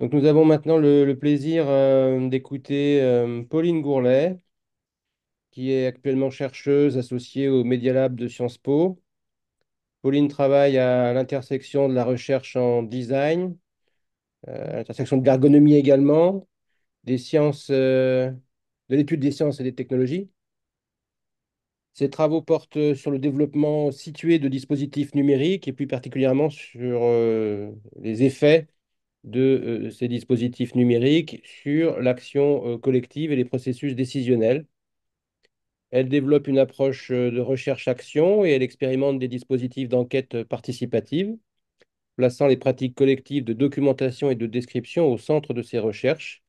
Donc nous avons maintenant le plaisir d'écouter Pauline Gourlet, qui est actuellement chercheuse associée au Media Lab de Sciences Po. Pauline travaille à l'intersection de la recherche en design, à l'intersection de l'ergonomie également, des sciences, de l'étude des sciences et des technologies. Ses travaux portent sur le développement situé de dispositifs numériques et plus particulièrement sur les effets de ces dispositifs numériques sur l'action collective et les processus décisionnels. Elle développe une approche de recherche-action et elle expérimente des dispositifs d'enquête participative, plaçant les pratiques collectives de documentation et de description au centre de ses recherches.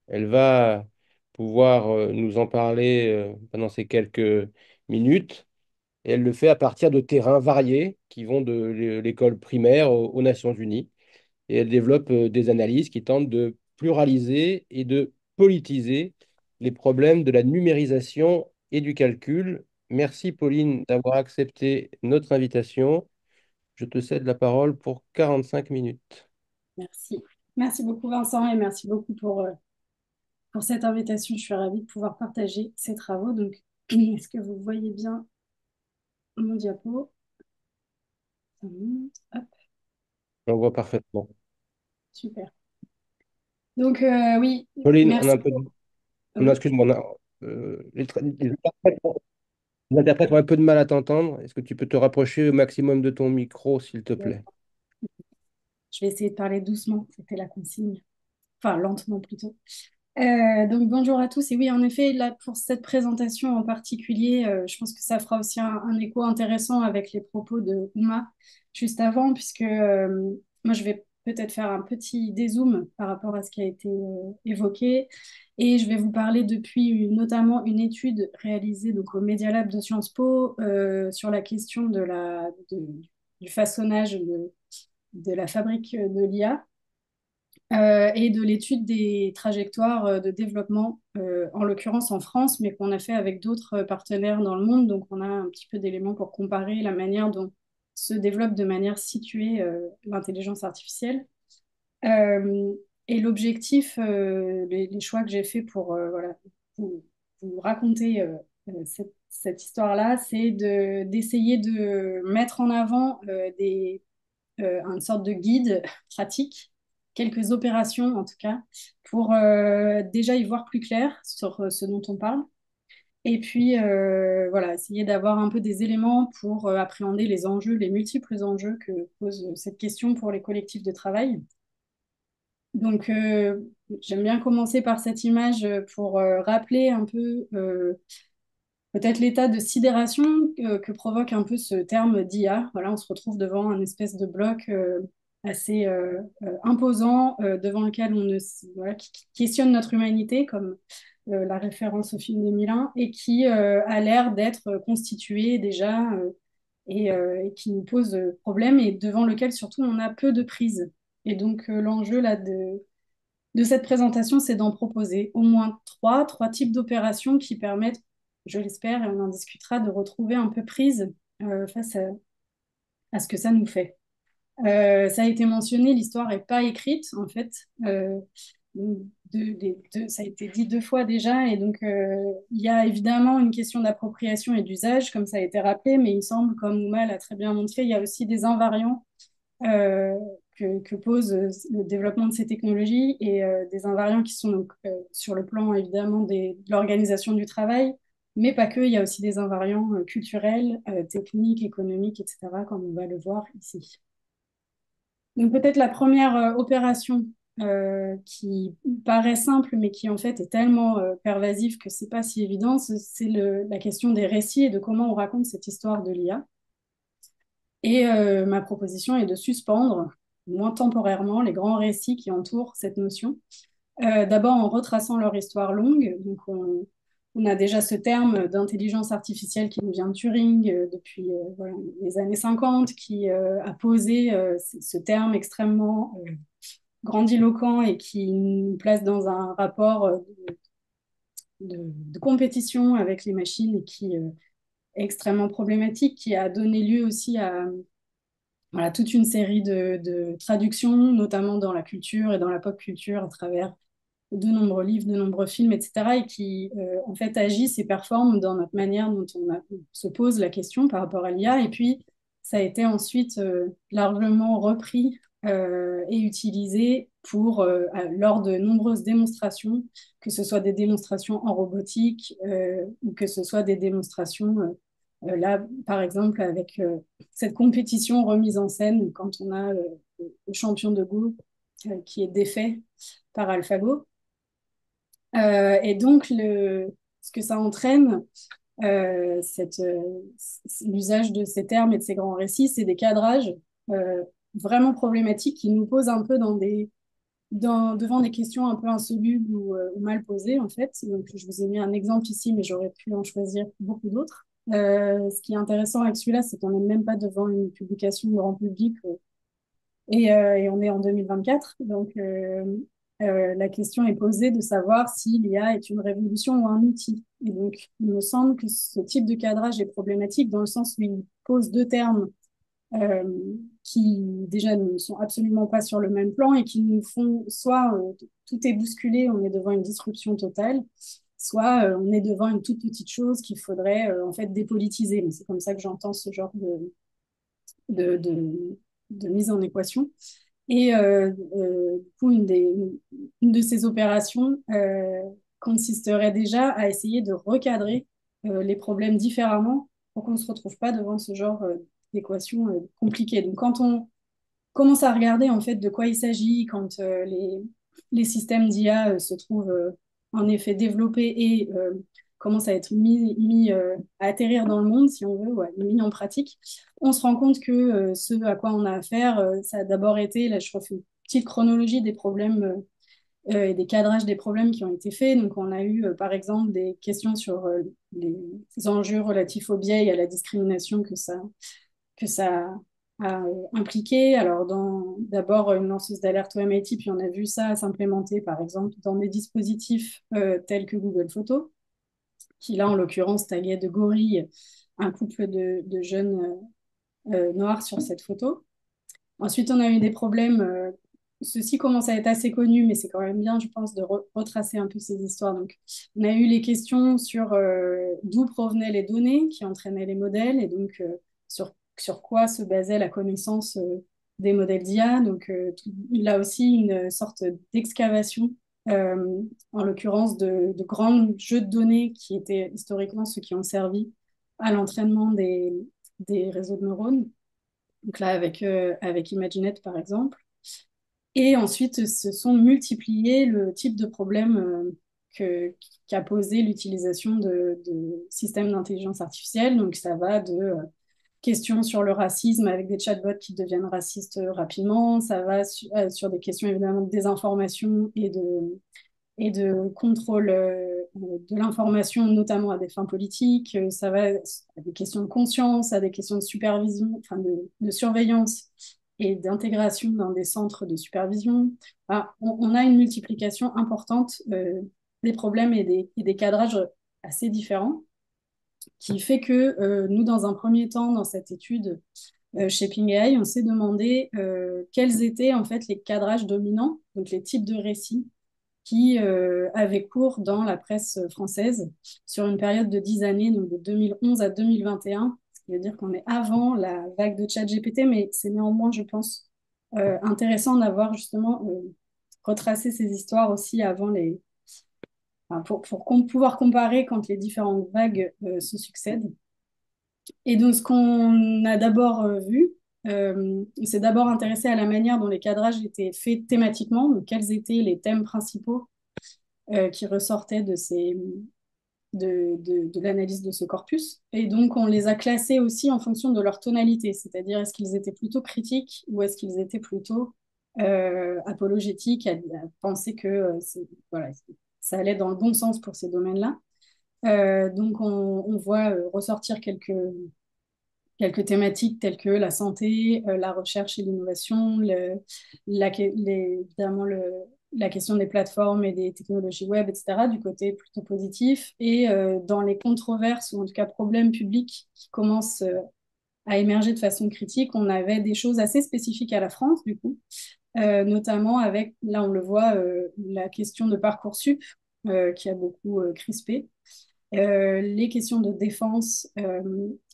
Elle va pouvoir nous en parler pendant ces quelques minutes. Et elle le fait à partir de terrains variés qui vont de l'école primaire aux Nations Unies. Et elle développe des analyses qui tentent de pluraliser et de politiser les problèmes de la numérisation et du calcul. Merci Pauline d'avoir accepté notre invitation. Je te cède la parole pour 45 minutes. Merci. Merci beaucoup Vincent et merci beaucoup pour cette invitation. Je suis ravie de pouvoir partager ces travaux. Donc, est-ce que vous voyez bien mon diapo? Ça monte. Hop, On voit parfaitement. super. Donc, oui, Pauline, on a merci un peu pour... de... Non, Oui, excuse-moi, les interprètes ont un peu de mal à t'entendre. Est-ce que tu peux te rapprocher au maximum de ton micro, s'il te plaît? je vais essayer de parler doucement. C'était la consigne. Enfin, lentement plutôt. Donc bonjour à tous. Et oui, en effet, là, pour cette présentation en particulier, je pense que ça fera aussi un écho intéressant avec les propos de Uma juste avant, puisque moi, je vais peut-être faire un petit dézoom par rapport à ce qui a été évoqué. Et je vais vous parler depuis notamment une étude réalisée donc, au Media Lab de Sciences Po sur la question du façonnage de la fabrique de l'IA et de l'étude des trajectoires de développement, en l'occurrence en France, mais qu'on a fait avec d'autres partenaires dans le monde. Donc, on a un petit peu d'éléments pour comparer la manière dont se développe de manière située l'intelligence artificielle. Euh, et l'objectif, les choix que j'ai faits pour voilà, vous, vous raconter cette histoire-là, c'est d'essayer de mettre en avant une sorte de guide pratique, quelques opérations en tout cas, pour déjà y voir plus clair sur ce dont on parle. Et puis, voilà, essayer d'avoir un peu des éléments pour appréhender les enjeux, les multiples enjeux que pose cette question pour les collectifs de travail. Donc, j'aime bien commencer par cette image pour rappeler un peu peut-être l'état de sidération que provoque un peu ce terme d'IA. Voilà, on se retrouve devant un espèce de bloc assez imposant, devant lequel voilà, qui questionne notre humanité, comme la référence au film 2001, et qui a l'air d'être constitué déjà et qui nous pose problème et devant lequel surtout on a peu de prise. Et donc l'enjeu là de cette présentation, c'est d'en proposer au moins trois types d'opérations qui permettent, je l'espère, et on en discutera, de retrouver un peu prise face à ce que ça nous fait. Ça a été mentionné, l'histoire n'est pas écrite, en fait. Ça a été dit deux fois déjà, et donc il y a évidemment une question d'appropriation et d'usage, comme ça a été rappelé, mais il me semble, comme Ouma l'a très bien montré, il y a aussi des invariants euh, que pose le développement de ces technologies et des invariants qui sont donc, sur le plan évidemment de l'organisation du travail, mais pas que, il y a aussi des invariants culturels, techniques, économiques, etc., comme on va le voir ici. Donc peut-être la première opération qui paraît simple, mais qui en fait est tellement pervasive que c'est pas si évident, c'est la question des récits et de comment on raconte cette histoire de l'IA. Et ma proposition est de suspendre, moins temporairement, les grands récits qui entourent cette notion. D'abord en retraçant leur histoire longue. Donc on a déjà ce terme d'intelligence artificielle qui nous vient de Turing depuis voilà, les années 50, qui a posé ce terme extrêmement grandiloquent et qui nous place dans un rapport de compétition avec les machines et qui est extrêmement problématique, qui a donné lieu aussi voilà, toute une série de traductions, notamment dans la culture et dans la pop culture, à travers de nombreux livres, de nombreux films, etc., et qui en fait agissent et performent dans notre manière dont on se pose la question par rapport à l'IA. Et puis, ça a été ensuite largement repris et utilisé lors de nombreuses démonstrations, que ce soit des démonstrations en robotique ou que ce soit des démonstrations, là, par exemple, avec cette compétition remise en scène quand on a le champion de Go qui est défait par AlphaGo. Et donc, ce que ça entraîne, l'usage de ces termes et de ces grands récits, c'est des cadrages euh, vraiment problématiques qui nous posent un peu devant des questions un peu insolubles ou mal posées, en fait. Donc, je vous ai mis un exemple ici, mais j'aurais pu en choisir beaucoup d'autres. Ce qui est intéressant avec celui-là, c'est qu'on n'est même pas devant une publication grand public et on est en 2024. Donc, la question est posée de savoir si l'IA est une révolution ou un outil. Et donc, il me semble que ce type de cadrage est problématique dans le sens où il pose deux termes euh, qui, déjà, ne sont absolument pas sur le même plan et qui nous font soit tout est bousculé, on est devant une disruption totale, soit on est devant une toute petite chose qu'il faudrait en fait dépolitiser. C'est comme ça que j'entends ce genre de, de, de mise en équation. Et du coup, une de ces opérations consisterait déjà à essayer de recadrer les problèmes différemment pour qu'on ne se retrouve pas devant ce genre d'équations compliquées. Donc, quand on commence à regarder en fait de quoi il s'agit, quand les systèmes d'IA se trouvent en effet développés et commencent à être mis à atterrir dans le monde, si on veut, ouais, mis en pratique, on se rend compte que ce à quoi on a affaire, ça a d'abord été, là je refais une petite chronologie des problèmes et des cadrages des problèmes qui ont été faits. Donc on a eu par exemple des questions sur les enjeux relatifs au biais et à la discrimination que ça a impliqué. Alors, d'abord, une lanceuse d'alerte au MIT, puis on a vu ça s'implémenter, par exemple, dans des dispositifs tels que Google Photos, qui là, en l'occurrence, taguait de gorilles un couple de jeunes noirs sur cette photo. Ensuite, on a eu des problèmes. Ceci commence à être assez connu, mais c'est quand même bien, je pense, de retracer un peu ces histoires. Donc, on a eu les questions sur d'où provenaient les données qui entraînaient les modèles et donc sur quoi se basait la connaissance des modèles d'IA. Donc, là aussi, une sorte d'excavation, en l'occurrence de grands jeux de données qui étaient historiquement ceux qui ont servi à l'entraînement des réseaux de neurones. Donc là, avec ImagiNet, par exemple. Et ensuite, se sont multipliés le type de problème qu'a posé l'utilisation de systèmes d'intelligence artificielle. Donc, ça va de questions sur le racisme avec des chatbots qui deviennent racistes rapidement. Ça va sur des questions évidemment de désinformation et de contrôle de l'information, notamment à des fins politiques. Ça va à des questions de conscience, à des questions de supervision, enfin de surveillance et d'intégration dans des centres de supervision. Enfin, on a une multiplication importante des problèmes et des cadrages assez différents qui fait que nous, dans un premier temps, dans cette étude Shaping AI, on s'est demandé quels étaient en fait les cadrages dominants, donc les types de récits qui avait cours dans la presse française sur une période de 10 années, donc de 2011 à 2021, ce qui veut dire qu'on est avant la vague de ChatGPT, mais c'est néanmoins, je pense, intéressant d'avoir justement retracé ces histoires aussi avant enfin, pour pouvoir comparer quand les différentes vagues se succèdent. Et donc, ce qu'on a d'abord vu, on s'est d'abord intéressé à la manière dont les cadrages étaient faits thématiquement, donc quels étaient les thèmes principaux qui ressortaient de l'analyse de ce corpus. Et donc, on les a classés aussi en fonction de leur tonalité, c'est-à-dire est-ce qu'ils étaient plutôt critiques ou est-ce qu'ils étaient plutôt apologétiques, à penser que voilà, ça allait dans le bon sens pour ces domaines-là. Donc, on voit ressortir quelques thématiques telles que la santé, la recherche et l'innovation, évidemment la question des plateformes et des technologies web, etc., du côté plutôt positif. Et dans les controverses, ou en tout cas problèmes publics qui commencent a émergé de façon critique, on avait des choses assez spécifiques à la France, du coup, notamment avec, là on le voit, la question de Parcoursup, qui a beaucoup crispé, les questions de défense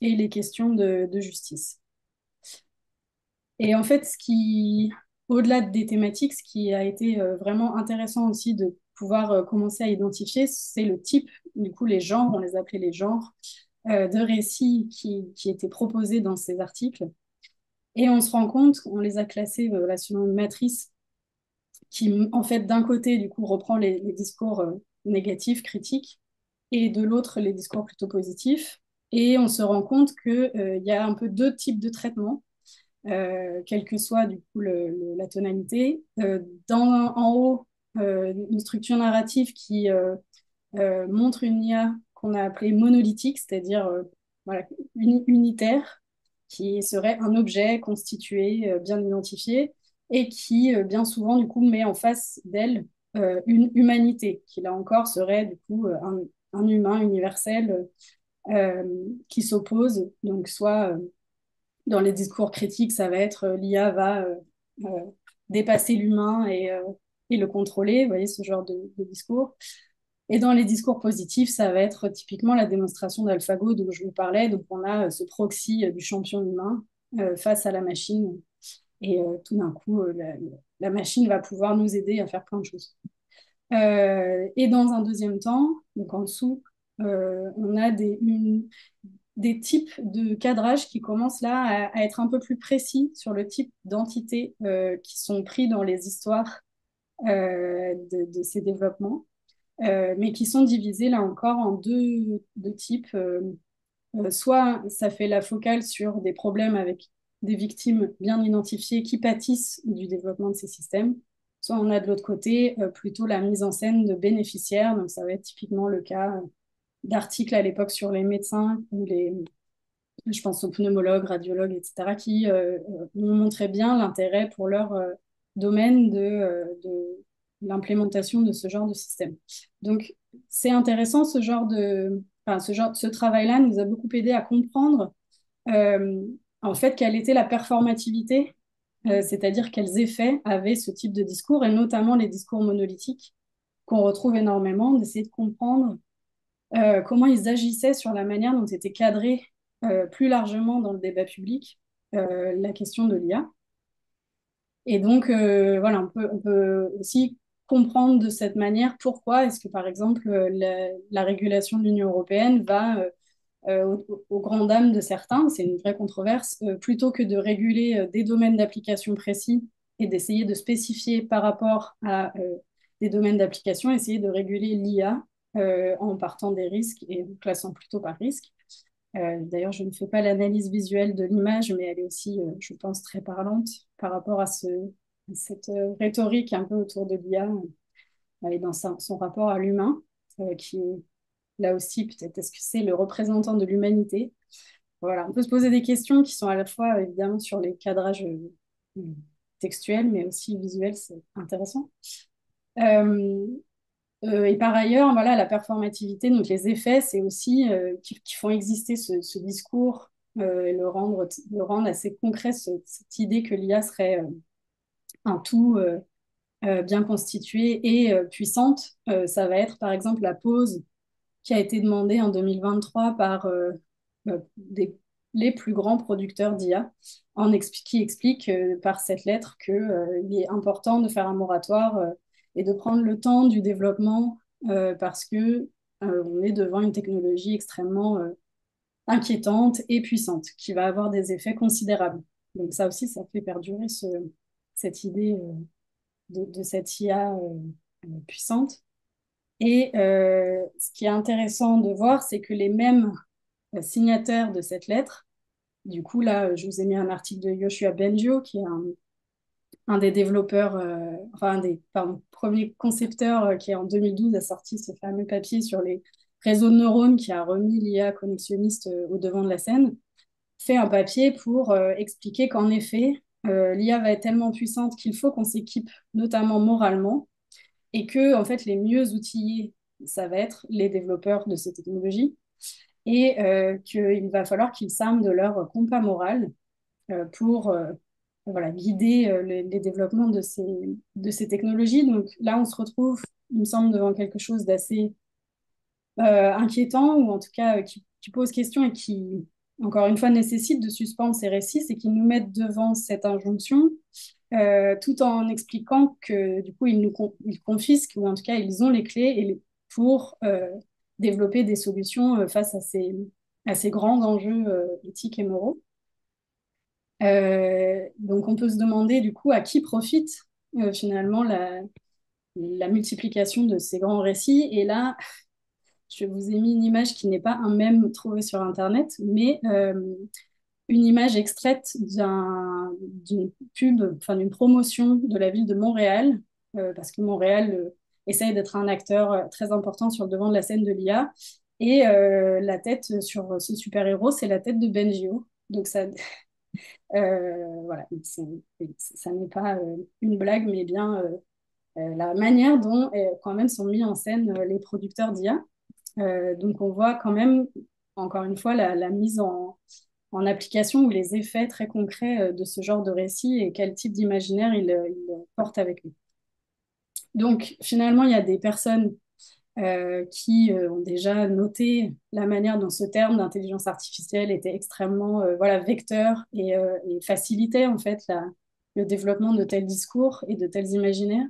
et les questions de justice. Et en fait, au-delà des thématiques, ce qui a été vraiment intéressant aussi de pouvoir commencer à identifier, c'est le type, du coup, les genres, on les appelait les genres, de récits qui étaient proposés dans ces articles. Et on se rend compte, on les a classés là, selon une matrice qui, en fait, d'un côté, du coup, reprend les discours négatifs, critiques, et de l'autre, les discours plutôt positifs. Et on se rend compte qu'il y a un peu deux types de traitements, quelle que soit du coup la tonalité. En haut, une structure narrative qui montre une IA qu'on a appelée monolithique, c'est-à-dire voilà, unitaire, qui serait un objet constitué, bien identifié, et qui, bien souvent, du coup, met en face d'elle une humanité, qui là encore serait du coup un humain universel qui s'oppose, donc soit dans les discours critiques, ça va être l'IA va euh, dépasser l'humain et le contrôler, vous voyez, ce genre de discours. Et dans les discours positifs, ça va être typiquement la démonstration d'AlphaGo dont je vous parlais. Donc, on a ce proxy du champion humain face à la machine. Et tout d'un coup, la machine va pouvoir nous aider à faire plein de choses. Et dans un deuxième temps, donc en dessous, on a des types de cadrage qui commencent là à être un peu plus précis sur le type d'entités qui sont pris dans les histoires de ces développements, mais qui sont divisés là encore en deux types. Soit ça fait la focale sur des problèmes avec des victimes bien identifiées qui pâtissent du développement de ces systèmes, soit on a de l'autre côté plutôt la mise en scène de bénéficiaires, donc ça va être typiquement le cas d'articles à l'époque sur les médecins ou je pense aux pneumologues, radiologues, etc., qui nous montraient bien l'intérêt pour leur domaine de l'implémentation de ce genre de système. Donc, c'est intéressant, ce travail-là nous a beaucoup aidé à comprendre euh, en fait quelle était la performativité, c'est-à-dire quels effets avait ce type de discours, et notamment les discours monolithiques qu'on retrouve énormément, d'essayer de comprendre comment ils agissaient sur la manière dont était cadrée plus largement dans le débat public la question de l'IA. Et donc, voilà, on peut aussi comprendre de cette manière pourquoi est-ce que, par exemple, la régulation de l'Union européenne va aux grandes dames de certains, c'est une vraie controverse, plutôt que de réguler des domaines d'application précis et d'essayer de spécifier par rapport à des domaines d'application, essayer de réguler l'IA en partant des risques et en classant plutôt par risque. D'ailleurs, je ne fais pas l'analyse visuelle de l'image, mais elle est aussi, je pense, très parlante par rapport à cette rhétorique un peu autour de l'IA et dans son rapport à l'humain, qui est là aussi, peut-être, est-ce que c'est le représentant de l'humanité? Voilà, on peut se poser des questions qui sont à la fois, évidemment, sur les cadrages textuels, mais aussi visuels, c'est intéressant. Euh, et par ailleurs, voilà, la performativité, donc les effets, c'est aussi qui font exister ce discours et le rendre assez concret, cette idée que l'IA serait un tout bien constitué et puissante. Ça va être, par exemple, la pause qui a été demandé en 2023 par les plus grands producteurs d'IA, qui explique par cette lettre qu'il est important de faire un moratoire et de prendre le temps du développement parce que on est devant une technologie extrêmement inquiétante et puissante qui va avoir des effets considérables. Donc ça aussi, ça fait perdurer cette idée de cette IA puissante. Et ce qui est intéressant de voir, c'est que les mêmes signataires de cette lettre, du coup, là, je vous ai mis un article de Yoshua Bengio, qui est un des développeurs, enfin, un des premiers concepteurs qui, en 2012, a sorti ce fameux papier sur les réseaux de neurones qui a remis l'IA connexionniste au devant de la scène, fait un papier pour expliquer qu'en effet, l'IA va être tellement puissante qu'il faut qu'on s'équipe, notamment moralement, et que en fait les mieux outillés, ça va être les développeurs de ces technologies, et qu'il va falloir qu'ils s'arment de leur compas moral pour voilà, guider les développements de ces technologies. Donc là, on se retrouve, il me semble, devant quelque chose d'assez inquiétant, ou en tout cas qui pose question et qui, encore une fois, nécessite de suspendre ces récits, c'est qu'ils nous mettent devant cette injonction, tout en expliquant que du coup, ils confisquent, ou en tout cas, ils ont les clés pour développer des solutions face à ces grands enjeux éthiques et moraux. Donc on peut se demander du coup à qui profite finalement la multiplication de ces grands récits. Et là, je vous ai mis une image qui n'est pas un mème trouvé sur Internet, mais une image extraite d'une pub, enfin d'une promotion de la ville de Montréal, parce que Montréal essaye d'être un acteur très important sur le devant de la scène de l'IA. Et la tête sur ce super-héros, c'est la tête de Benjio. Donc voilà, ça n'est pas une blague, mais bien la manière dont quand même sont mis en scène les producteurs d'IA. Donc on voit quand même, encore une fois, la mise en application ou les effets très concrets de ce genre de récit et quel type d'imaginaire il porte avec lui. Donc finalement, il y a des personnes qui ont déjà noté la manière dont ce terme d'intelligence artificielle était extrêmement voilà, vecteur et facilitait en fait le développement de tels discours et de tels imaginaires.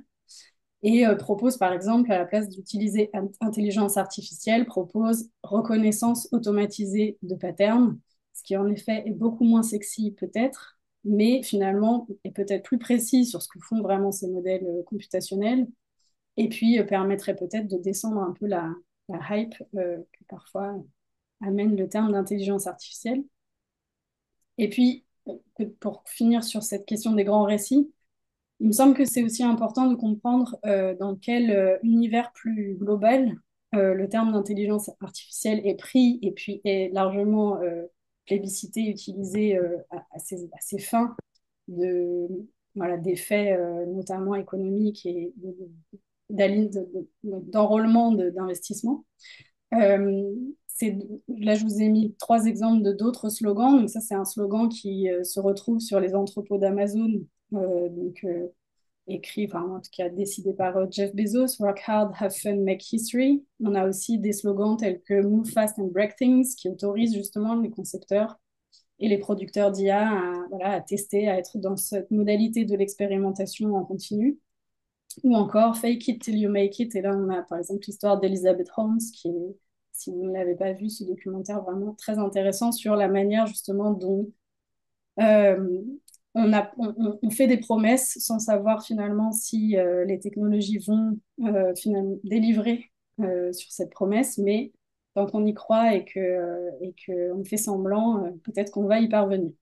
Et propose par exemple, à la place d'utiliser intelligence artificielle, propose reconnaissance automatisée de patterns, ce qui en effet est beaucoup moins sexy peut-être, mais finalement est peut-être plus précis sur ce que font vraiment ces modèles computationnels et puis permettrait peut-être de descendre un peu la hype que parfois amène le terme d'intelligence artificielle. Et puis, pour finir sur cette question des grands récits, il me semble que c'est aussi important de comprendre dans quel univers plus global le terme d'intelligence artificielle est pris et puis est largement plébiscité, utilisé à ces fins de, voilà, d'effets notamment économiques et d'enrôlement d'investissement. Euh, là, je vous ai mis trois exemples de d'autres slogans. Donc ça, c'est un slogan qui se retrouve sur les entrepôts d'Amazon, écrit, enfin en tout cas décidé par Jeff Bezos, Work hard, have fun, make history. On a aussi des slogans tels que Move fast and break things, qui autorisent justement les concepteurs et les producteurs d'IA voilà, à tester, à être dans cette modalité de l'expérimentation en continu. Ou encore Fake it till you make it. Et là, on a par exemple l'histoire d'Elizabeth Holmes, qui est, si vous ne l'avez pas vu, ce documentaire vraiment très intéressant sur la manière justement dont euh, on fait des promesses sans savoir finalement si les technologies vont finalement délivrer sur cette promesse, mais tant qu'on y croit et qu'on fait semblant, peut-être qu'on va y parvenir.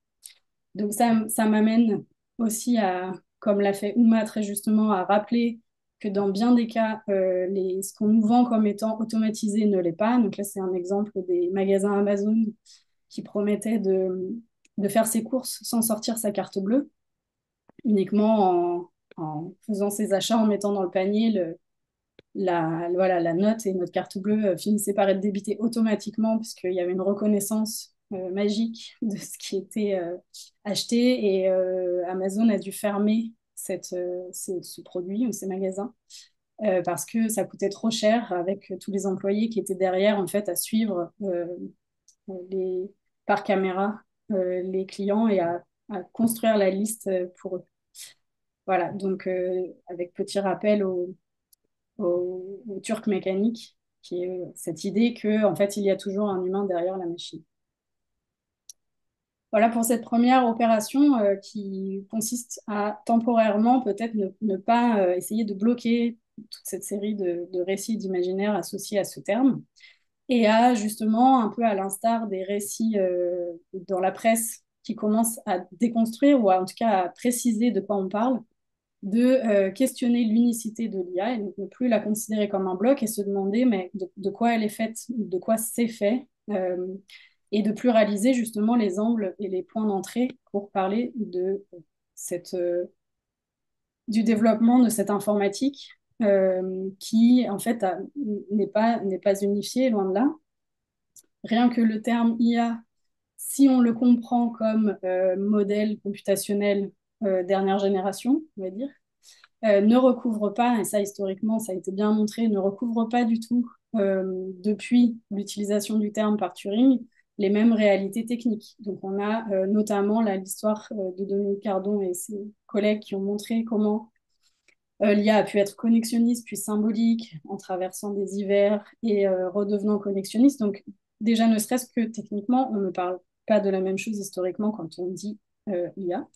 Donc ça m'amène aussi à, comme l'a fait Uma très justement, à rappeler que dans bien des cas, ce qu'on nous vend comme étant automatisé ne l'est pas. Donc là, c'est un exemple des magasins Amazon qui promettaient de faire ses courses sans sortir sa carte bleue, uniquement en faisant ses achats, en mettant dans le panier voilà, la note, et notre carte bleue finissait par être débitée automatiquement puisqu'il y avait une reconnaissance magique de ce qui était acheté, et Amazon a dû fermer ce produit ou ces magasins parce que ça coûtait trop cher avec tous les employés qui étaient derrière en fait à suivre les, par caméra les clients et à construire la liste pour eux. Voilà, donc avec petit rappel au Turc mécanique, qui est cette idée que en fait il y a toujours un humain derrière la machine. Voilà pour cette première opération qui consiste à temporairement peut-être ne pas essayer de bloquer toute cette série de récits d'imaginaire associés à ce terme, et à justement, un peu à l'instar des récits dans la presse qui commencent à déconstruire ou en tout cas à préciser de quoi on parle, de questionner l'unicité de l'IA et donc ne plus la considérer comme un bloc et se demander mais de quoi elle est faite, de quoi c'est fait, et de pluraliser justement les angles et les points d'entrée pour parler cette, euh, du développement de cette informatique qui en fait n'est pas unifiée, loin de là, rien que le terme IA, si on le comprend comme modèle computationnel dernière génération, on va dire, ne recouvre pas, et ça historiquement ça a été bien montré, ne recouvre pas du tout, depuis l'utilisation du terme par Turing, les mêmes réalités techniques. Donc on a notamment l'histoire de Dominique Cardon et ses collègues qui ont montré comment l'IA a pu être connexionniste puis symbolique en traversant des hivers et redevenant connexionniste. Donc déjà ne serait-ce que techniquement, on ne parle pas de la même chose historiquement quand on dit IA.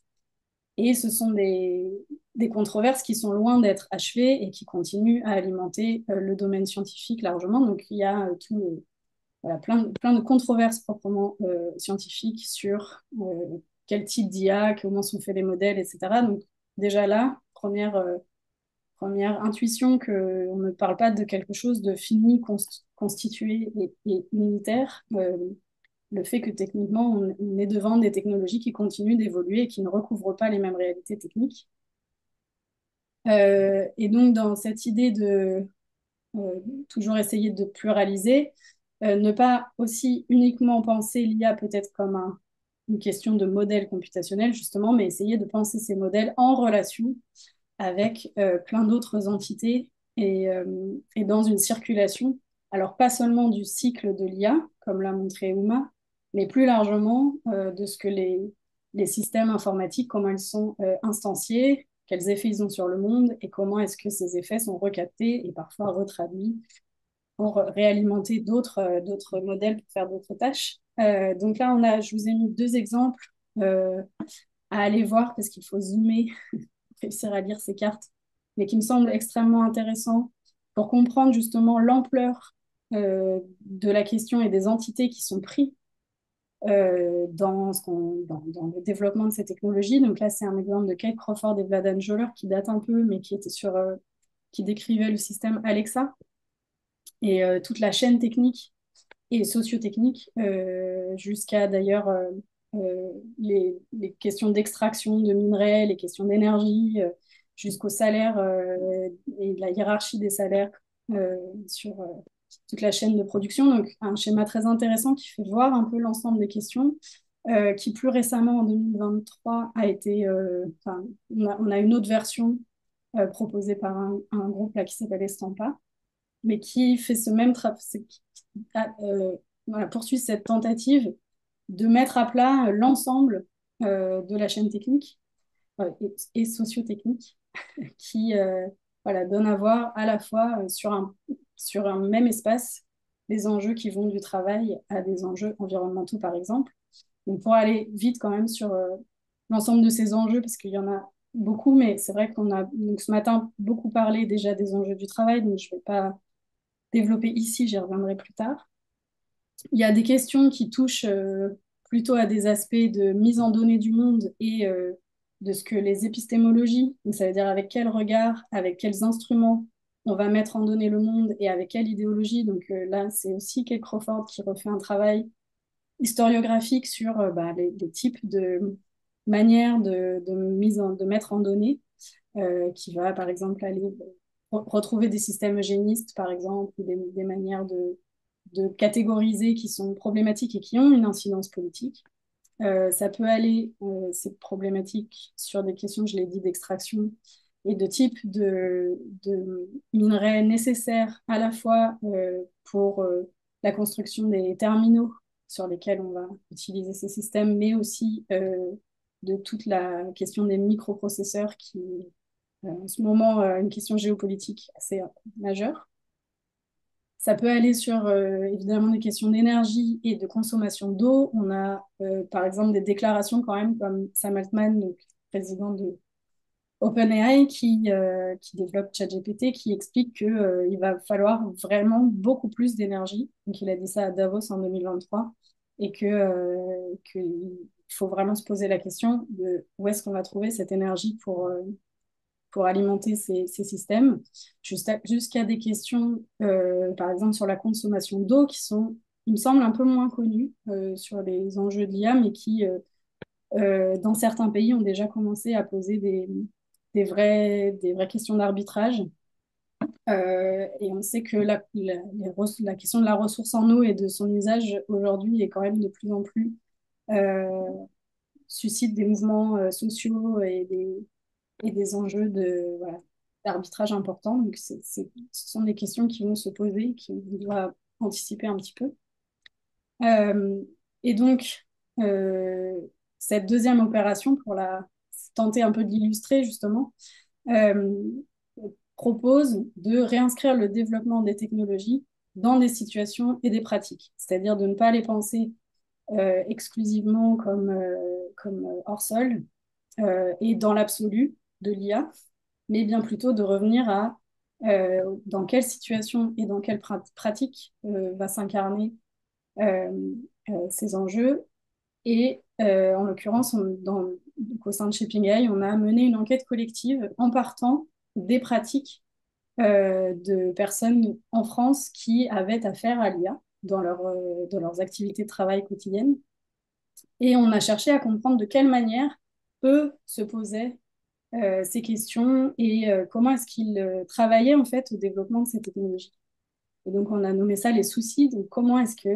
Et ce sont des controverses qui sont loin d'être achevées et qui continuent à alimenter le domaine scientifique largement. Donc il y a voilà, plein de controverses proprement scientifiques sur quel type d'IA, comment sont faits les modèles, etc. Donc déjà là, première intuition qu'on ne parle pas de quelque chose de fini, constitué et unitaire. Le fait que techniquement, on est devant des technologies qui continuent d'évoluer et qui ne recouvrent pas les mêmes réalités techniques. Et donc, dans cette idée de toujours essayer de pluraliser, ne pas aussi uniquement penser l'IA peut-être comme une question de modèle computationnel, justement, mais essayer de penser ces modèles en relation avec plein d'autres entités et dans une circulation. Alors, pas seulement du cycle de l'IA, comme l'a montré Uma, mais plus largement de ce que les systèmes informatiques, comment ils sont instanciés, quels effets ils ont sur le monde et comment est-ce que ces effets sont recaptés et parfois retraduits pour réalimenter d'autres modèles pour faire d'autres tâches. Donc là, je vous ai mis deux exemples à aller voir parce qu'il faut zoomer réussir à lire ces cartes, mais qui me semble extrêmement intéressant pour comprendre justement l'ampleur de la question et des entités qui sont prises dans le développement de ces technologies. Donc là, c'est un exemple de Kate Crawford et Vladan Joler qui date un peu, mais qui était qui décrivait le système Alexa et toute la chaîne technique et sociotechnique, jusqu'à d'ailleurs les questions d'extraction de minerais, les questions d'énergie, jusqu'au salaire et la hiérarchie des salaires sur toute la chaîne de production. Donc, un schéma très intéressant qui fait voir un peu l'ensemble des questions, qui plus récemment, en 2023, a été... on a une autre version proposée par un groupe là, qui s'appelle Estampa, mais qui fait ce même travail, voilà, poursuit cette tentative de mettre à plat l'ensemble de la chaîne technique et socio-technique qui voilà, donne à voir à la fois sur un même espace des enjeux qui vont du travail à des enjeux environnementaux, par exemple. Donc, pour aller vite quand même sur l'ensemble de ces enjeux, parce qu'il y en a beaucoup, mais c'est vrai qu'on a donc, ce matin beaucoup parlé déjà des enjeux du travail, donc je ne vais pas développer ici, j'y reviendrai plus tard. Il y a des questions qui touchent plutôt à des aspects de mise en données du monde et de ce que les épistémologies, donc ça veut dire avec quel regard, avec quels instruments on va mettre en données le monde et avec quelle idéologie. Donc là, c'est aussi Kate Crawford qui refait un travail historiographique sur les types de manières de mettre en données, qui va par exemple aller retrouver des systèmes eugénistes, par exemple, ou des manières de catégoriser qui sont problématiques et qui ont une incidence politique. Ça peut aller, ces problématiques, sur des questions, je l'ai dit, d'extraction et de type de minerais nécessaires à la fois pour la construction des terminaux sur lesquels on va utiliser ces systèmes, mais aussi de toute la question des microprocesseurs qui en ce moment une question géopolitique assez majeure. Ça peut aller sur évidemment des questions d'énergie et de consommation d'eau. On a par exemple des déclarations quand même comme Sam Altman, donc, président de OpenAI, qui développe ChatGPT, qui explique qu'il va falloir vraiment beaucoup plus d'énergie. Donc il a dit ça à Davos en 2023 et qu'il faut vraiment se poser la question de où est-ce qu'on va trouver cette énergie pour alimenter ces systèmes, jusqu'à des questions, par exemple, sur la consommation d'eau, qui sont, il me semble, un peu moins connues sur les enjeux de l'IA, mais qui, dans certains pays, ont déjà commencé à poser des vraies questions d'arbitrage. Et on sait que la question de la ressource en eau et de son usage aujourd'hui est quand même de plus en plus euh, suscite des mouvements sociaux et des enjeux voilà, d'arbitrage importants. Donc, ce sont des questions qui vont se poser, qui doivent anticiper un petit peu. Euh, et donc, euh, cette deuxième opération, pour tenter un peu d'illustrer justement, euh, propose de réinscrire le développement des technologies dans des situations et des pratiques, c'est-à-dire de ne pas les penser exclusivement comme hors sol et dans l'absolu de l'IA, mais bien plutôt de revenir à dans quelle situation et dans quelle pratique va s'incarner euh, ces enjeux. Et en l'occurrence, au sein de Shaping AI, on a mené une enquête collective en partant des pratiques de personnes en France qui avaient affaire à l'IA dans leurs activités de travail quotidiennes. Et on a cherché à comprendre de quelle manière eux se posaient ces questions et comment est-ce qu'ils travaillaient en fait au développement de ces technologies. Et donc on a nommé ça les soucis. Donc comment est-ce que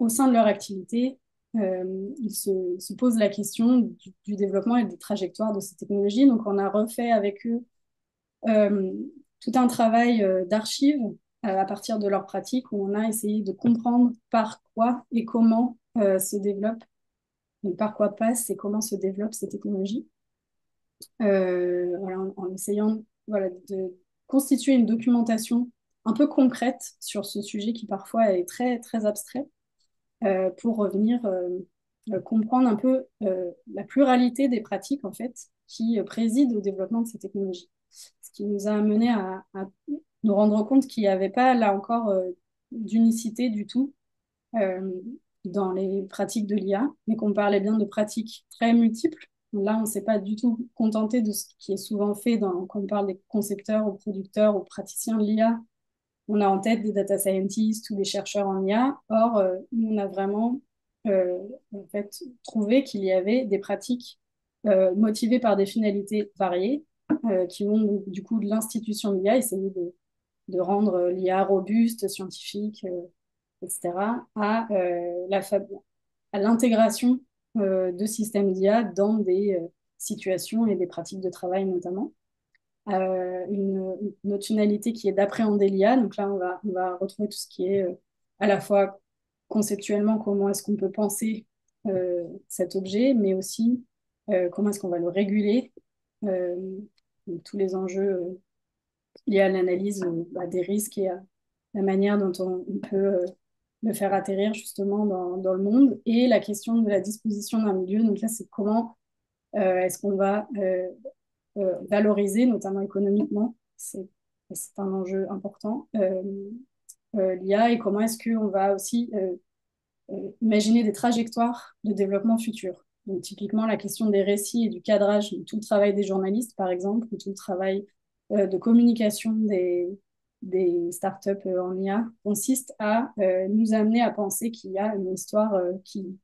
au sein de leur activité, se posent la question du développement et des trajectoires de ces technologies. Donc on a refait avec eux euh, tout un travail d'archives à partir de leurs pratiques où on a essayé de comprendre par quoi et comment se développent, donc par quoi passent et comment se développent ces technologies. Voilà, en essayant voilà, de constituer une documentation un peu concrète sur ce sujet qui parfois est très, très abstrait pour revenir comprendre un peu la pluralité des pratiques en fait qui président au développement de ces technologies. Ce qui nous a amené à nous rendre compte qu'il n'y avait pas là encore d'unicité du tout euh, dans les pratiques de l'IA, mais qu'on parlait bien de pratiques très multiples. Là, on ne s'est pas du tout contenté de ce qui est souvent fait quand on parle des concepteurs ou producteurs ou praticiens de l'IA. On a en tête des data scientists ou des chercheurs en IA. Or, nous, on a vraiment euh, en fait, trouvé qu'il y avait des pratiques motivées par des finalités variées qui vont du coup de l'institution de l'IA, essayer de rendre l'IA robuste, scientifique, etc., à l'intégration de systèmes d'IA dans des situations et des pratiques de travail notamment. Une autre finalité qui est d'appréhender l'IA. Donc là, on va retrouver tout ce qui est à la fois conceptuellement, comment est-ce qu'on peut penser cet objet, mais aussi comment est-ce qu'on va le réguler, euh, tous les enjeux liés à l'analyse des risques et à la manière dont on peut le faire atterrir justement dans le monde, et la question de la disposition d'un milieu. Donc là, c'est comment est-ce qu'on va valoriser, notamment économiquement, c'est un enjeu important, l'IA, et comment est-ce qu'on va aussi imaginer des trajectoires de développement futur. Donc, typiquement, la question des récits et du cadrage, tout le travail des journalistes, par exemple, ou tout le travail de communication des startups en IA, consiste à nous amener à penser qu'il y a une histoire qui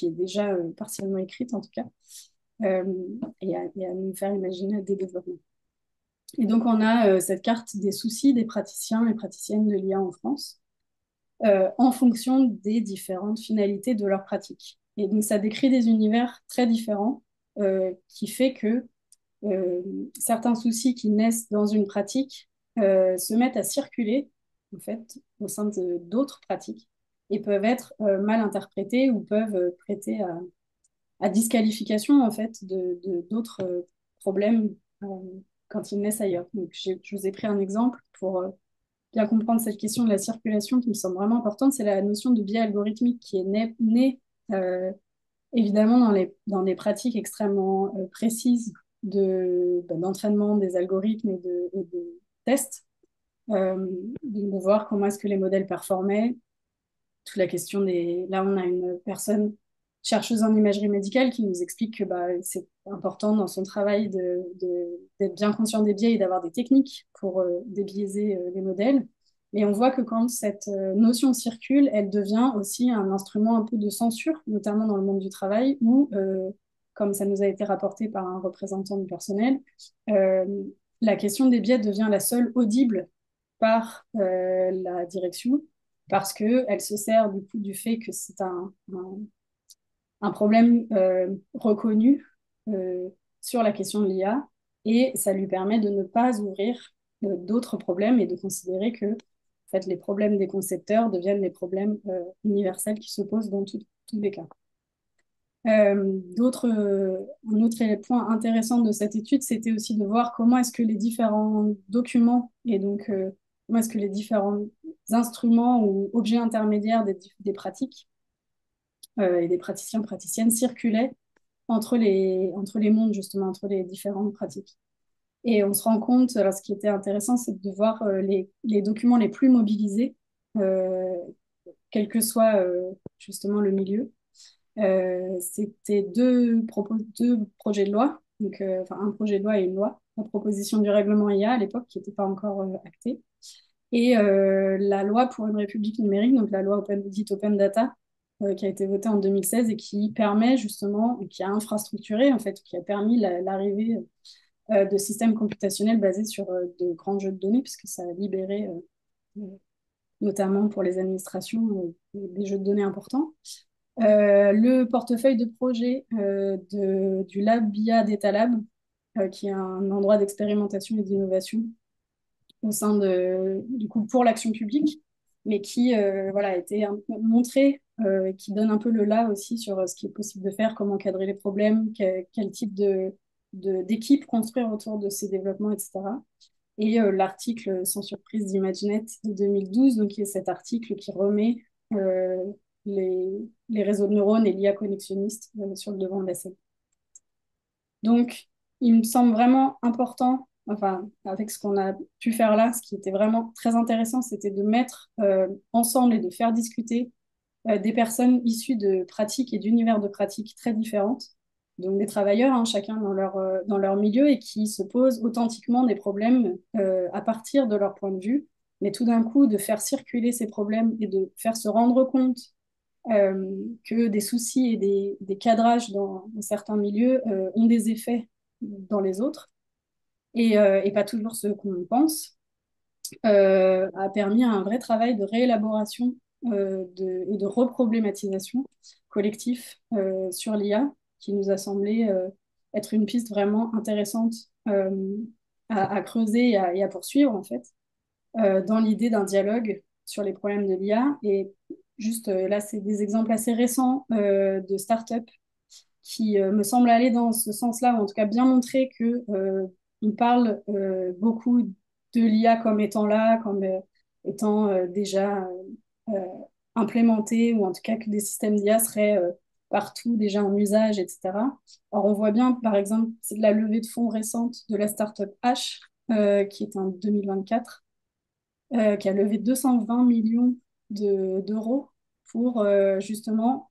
est déjà partiellement écrite, en tout cas, euh, et à nous faire imaginer des développements. Et donc, on a cette carte des soucis des praticiens et praticiennes de l'IA en France en fonction des différentes finalités de leur pratique. Et donc, ça décrit des univers très différents qui fait que euh, certains soucis qui naissent dans une pratique se mettent à circuler en fait au sein d'autres pratiques et peuvent être mal interprétés ou peuvent prêter à disqualification en fait d'autres problèmes quand ils naissent ailleurs. Donc, je vous ai pris un exemple pour bien comprendre cette question de la circulation qui me semble vraiment importante. C'est la notion de biais algorithmique qui est née évidemment dans des pratiques extrêmement précises d'entraînement des algorithmes et de tests, euh, de voir comment est-ce que les modèles performaient, toute la question des... Là, on a une personne chercheuse en imagerie médicale qui nous explique que bah, c'est important dans son travail d'être bien conscient des biais et d'avoir des techniques pour débiaiser les modèles. Et on voit que quand cette notion circule, elle devient aussi un instrument un peu de censure, notamment dans le monde du travail, où, comme ça nous a été rapporté par un représentant du personnel, euh, la question des biais devient la seule audible par la direction parce qu'elle se sert du coup du fait que c'est un problème reconnu sur la question de l'IA et ça lui permet de ne pas ouvrir d'autres problèmes et de considérer que en fait, les problèmes des concepteurs deviennent les problèmes universels qui se posent dans tous les cas. Un autre point intéressant de cette étude, c'était aussi de voir comment est-ce que les différents documents et donc comment est-ce que les différents instruments ou objets intermédiaires des pratiques et des praticiens, praticiennes circulaient entre les mondes, justement, entre les différentes pratiques. Et on se rend compte, alors ce qui était intéressant, c'est de voir les documents les plus mobilisés, euh, quel que soit justement le milieu. C'était deux projets de loi, donc, enfin un projet de loi et une loi, la proposition du règlement IA à l'époque qui n'était pas encore actée, et la loi pour une république numérique, donc la loi dite Open Data, qui a été votée en 2016 et qui permet justement, qui a infrastructuré en fait, qui a permis l'arrivée de systèmes computationnels basés sur de grands jeux de données, puisque ça a libéré, notamment pour les administrations, des jeux de données importants. Le portefeuille de projet du Lab IA Data Lab, qui est un endroit d'expérimentation et d'innovation au sein du coup pour l'action publique, mais qui voilà, a été montré, qui donne un peu le là aussi sur ce qui est possible de faire, comment cadrer les problèmes, quel type d'équipe construire autour de ces développements, etc. Et l'article Sans surprise d'ImageNet de 2012, donc qui est cet article qui remet euh, les, les réseaux de neurones et l'IA connexionniste sur le devant de la scène. Donc, il me semble vraiment important, enfin, avec ce qu'on a pu faire là, ce qui était vraiment très intéressant, c'était de mettre ensemble et de faire discuter des personnes issues de pratiques et d'univers de pratiques très différentes. Donc des travailleurs, hein, chacun dans leur milieu, et qui se posent authentiquement des problèmes à partir de leur point de vue, mais tout d'un coup de faire circuler ces problèmes et de faire se rendre compte que des soucis et des cadrages dans certains milieux ont des effets dans les autres, et pas toujours ce qu'on pense, a permis un vrai travail de réélaboration et de reproblématisation collectif sur l'IA, qui nous a semblé être une piste vraiment intéressante à creuser et à poursuivre, en fait, dans l'idée d'un dialogue sur les problèmes de l'IA. Et juste là, c'est des exemples assez récents de start-up qui me semblent aller dans ce sens-là, ou en tout cas bien montrer que on parle beaucoup de l'IA comme étant là, comme étant déjà implémenté, ou en tout cas que des systèmes d'IA seraient partout déjà en usage, etc. Alors on voit bien, par exemple, c'est de la levée de fonds récente de la startup H, qui est en 2024, qui a levé 220 millions d'euros pour justement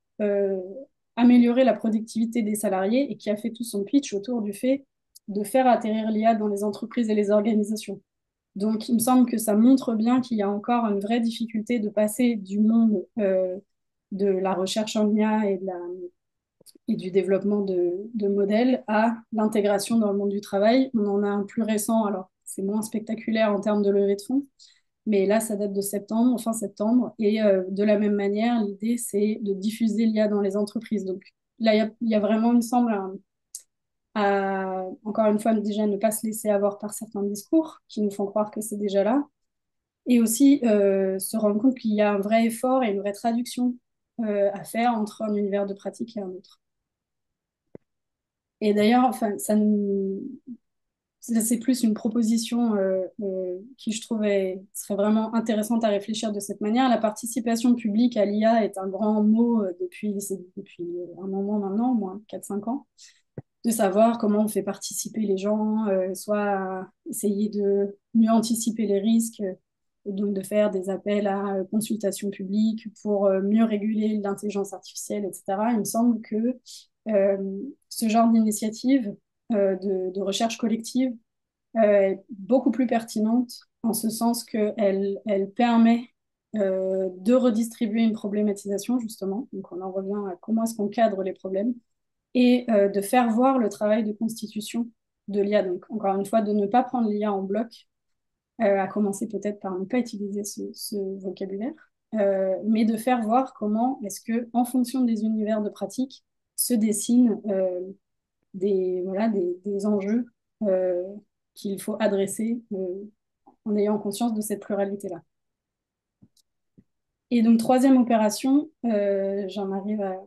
améliorer la productivité des salariés, et qui a fait tout son pitch autour du fait de faire atterrir l'IA dans les entreprises et les organisations. Donc, il me semble que ça montre bien qu'il y a encore une vraie difficulté de passer du monde de la recherche en IA et du développement de modèles à l'intégration dans le monde du travail. On en a un plus récent, alors c'est moins spectaculaire en termes de levée de fonds, mais là, ça date de septembre, fin septembre. Et de la même manière, l'idée, c'est de diffuser l'IA dans les entreprises. Donc là, il y a vraiment, il me semble, encore une fois, déjà ne pas se laisser avoir par certains discours qui nous font croire que c'est déjà là. Et aussi se rendre compte qu'il y a un vrai effort et une vraie traduction à faire entre un univers de pratique et un autre. Et d'ailleurs, enfin, c'est plus une proposition qui, je trouvais, serait vraiment intéressante à réfléchir de cette manière. La participation publique à l'IA est un grand mot depuis un moment maintenant, au moins 4 5 ans, de savoir comment on fait participer les gens, soit à essayer de mieux anticiper les risques, et donc de faire des appels à consultation publique pour mieux réguler l'intelligence artificielle, etc. Il me semble que euh, ce genre d'initiative de recherche collective est beaucoup plus pertinente en ce sens qu'elle permet de redistribuer une problématisation, justement. Donc on en revient à comment est-ce qu'on cadre les problèmes, et de faire voir le travail de constitution de l'IA. Donc, encore une fois, de ne pas prendre l'IA en bloc, à commencer peut-être par ne pas utiliser ce vocabulaire, mais de faire voir comment est-ce que, en fonction des univers de pratique, se dessinent voilà, des enjeux qu'il faut adresser en ayant conscience de cette pluralité-là. Et donc, troisième opération, j'en arrive à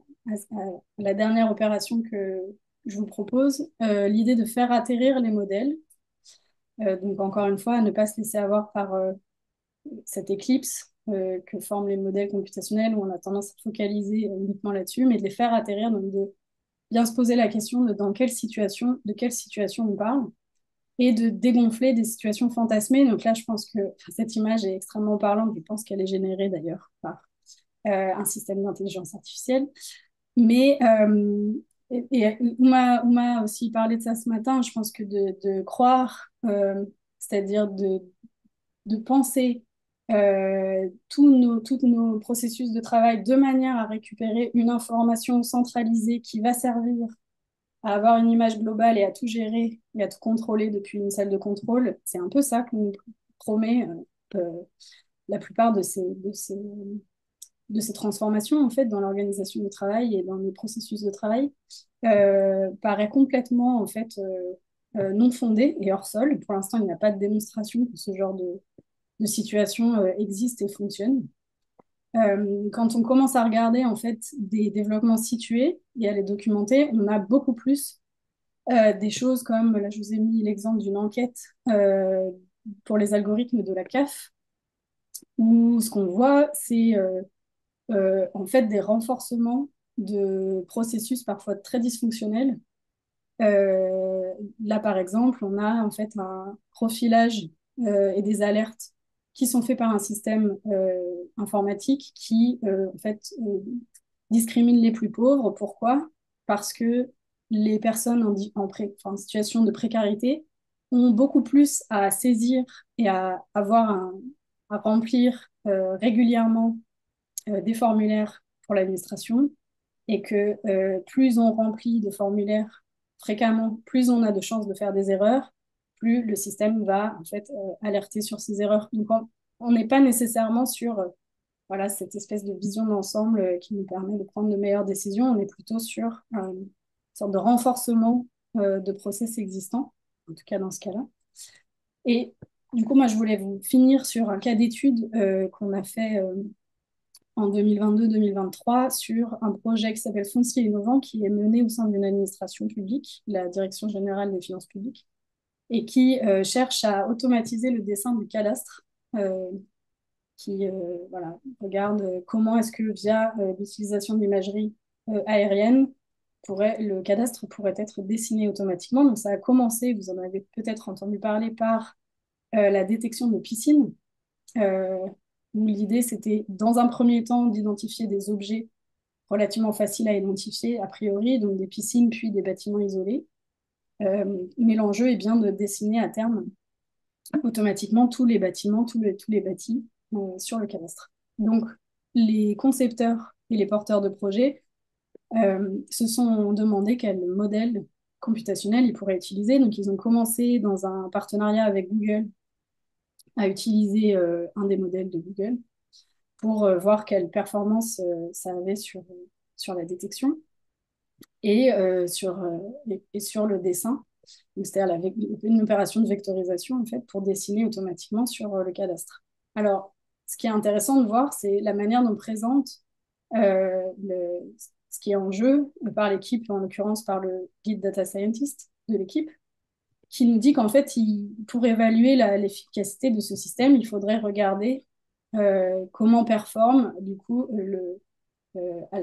la dernière opération que je vous propose, l'idée de faire atterrir les modèles. Donc, encore une fois, ne pas se laisser avoir par cette éclipse que forment les modèles computationnels où on a tendance à focaliser uniquement là-dessus, mais de les faire atterrir, donc de bien se poser la question de de quelle situation on parle et de dégonfler des situations fantasmées. Donc là, je pense que cette image est extrêmement parlante. Je pense qu'elle est générée d'ailleurs par un système d'intelligence artificielle. Mais Ouma a aussi parlé de ça ce matin. Je pense que de croire, c'est-à-dire de penser tous nos processus de travail de manière à récupérer une information centralisée qui va servir à avoir une image globale et à tout gérer et à tout contrôler depuis une salle de contrôle. C'est un peu ça que nous promet la plupart de ces transformations en fait dans l'organisation du travail et dans les processus de travail paraît complètement en fait non fondé et hors sol. Pour l'instant, il n'y a pas de démonstration que ce genre de situation existe et fonctionne. Quand on commence à regarder en fait des développements situés et à les documenter, on a beaucoup plus des choses comme, là je vous ai mis l'exemple d'une enquête pour les algorithmes de la CAF, où ce qu'on voit, c'est en fait des renforcements de processus parfois très dysfonctionnels. Là, par exemple, on a en fait un profilage et des alertes qui sont faits par un système informatique qui en fait discrimine les plus pauvres. Pourquoi? Parce que les personnes en situation de précarité ont beaucoup plus à saisir et à remplir régulièrement des formulaires pour l'administration et que plus on remplit de formulaires fréquemment, plus on a de chances de faire des erreurs, plus le système va en fait alerter sur ces erreurs. Donc on n'est pas nécessairement sur voilà, cette espèce de vision d'ensemble qui nous permet de prendre de meilleures décisions. On est plutôt sur une sorte de renforcement de process existants, en tout cas dans ce cas-là. Et du coup, moi, je voulais vous finir sur un cas d'étude qu'on a fait en 2022-2023 sur un projet qui s'appelle Foncier innovant, qui est mené au sein d'une administration publique, la Direction générale des finances publiques, et qui cherche à automatiser le dessin du cadastre, qui voilà, regarde comment est-ce que via l'utilisation d'imagerie aérienne, le cadastre pourrait être dessiné automatiquement. Donc ça a commencé, vous en avez peut-être entendu parler, par la détection de piscines, euh, où l'idée c'était dans un premier temps d'identifier des objets relativement faciles à identifier a priori, donc des piscines puis des bâtiments isolés. Mais l'enjeu est bien de dessiner à terme automatiquement tous les bâtiments, tous les bâtis sur le cadastre. Donc les concepteurs et les porteurs de projets se sont demandé quel modèle computationnel ils pourraient utiliser. Donc ils ont commencé dans un partenariat avec Google à utiliser un des modèles de Google pour voir quelle performance ça avait sur la détection et, et sur le dessin. C'est-à-dire une opération de vectorisation en fait, pour dessiner automatiquement sur le cadastre. Alors, ce qui est intéressant de voir, c'est la manière dont présente ce qui est en jeu par l'équipe, en l'occurrence par le lead data scientist de l'équipe, qui nous dit qu'en fait, pour évaluer l'efficacité de ce système, il faudrait regarder comment performe du coup